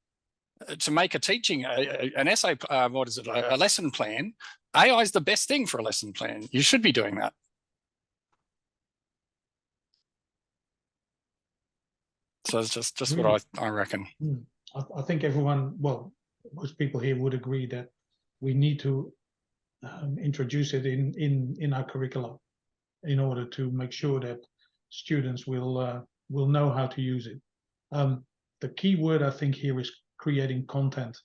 to make a teaching, an essay, a lesson plan, AI is the best thing for a lesson plan. You should be doing that. So it's just what I reckon. I think everyone, well, most people here would agree that we need to introduce it in our curriculum in order to make sure that students will know how to use it. The key word I think here is creating content.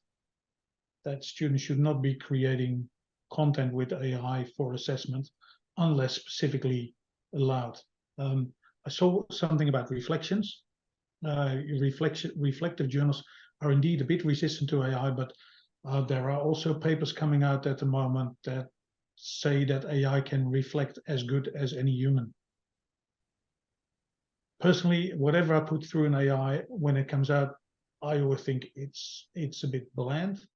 That students should not be creating content with AI for assessment unless specifically allowed. I saw something about reflections. Reflective journals are indeed a bit resistant to AI, but there are also papers coming out at the moment that say that AI can reflect as good as any human. Personally, whatever I put through an AI, when it comes out, I always think it's a bit bland.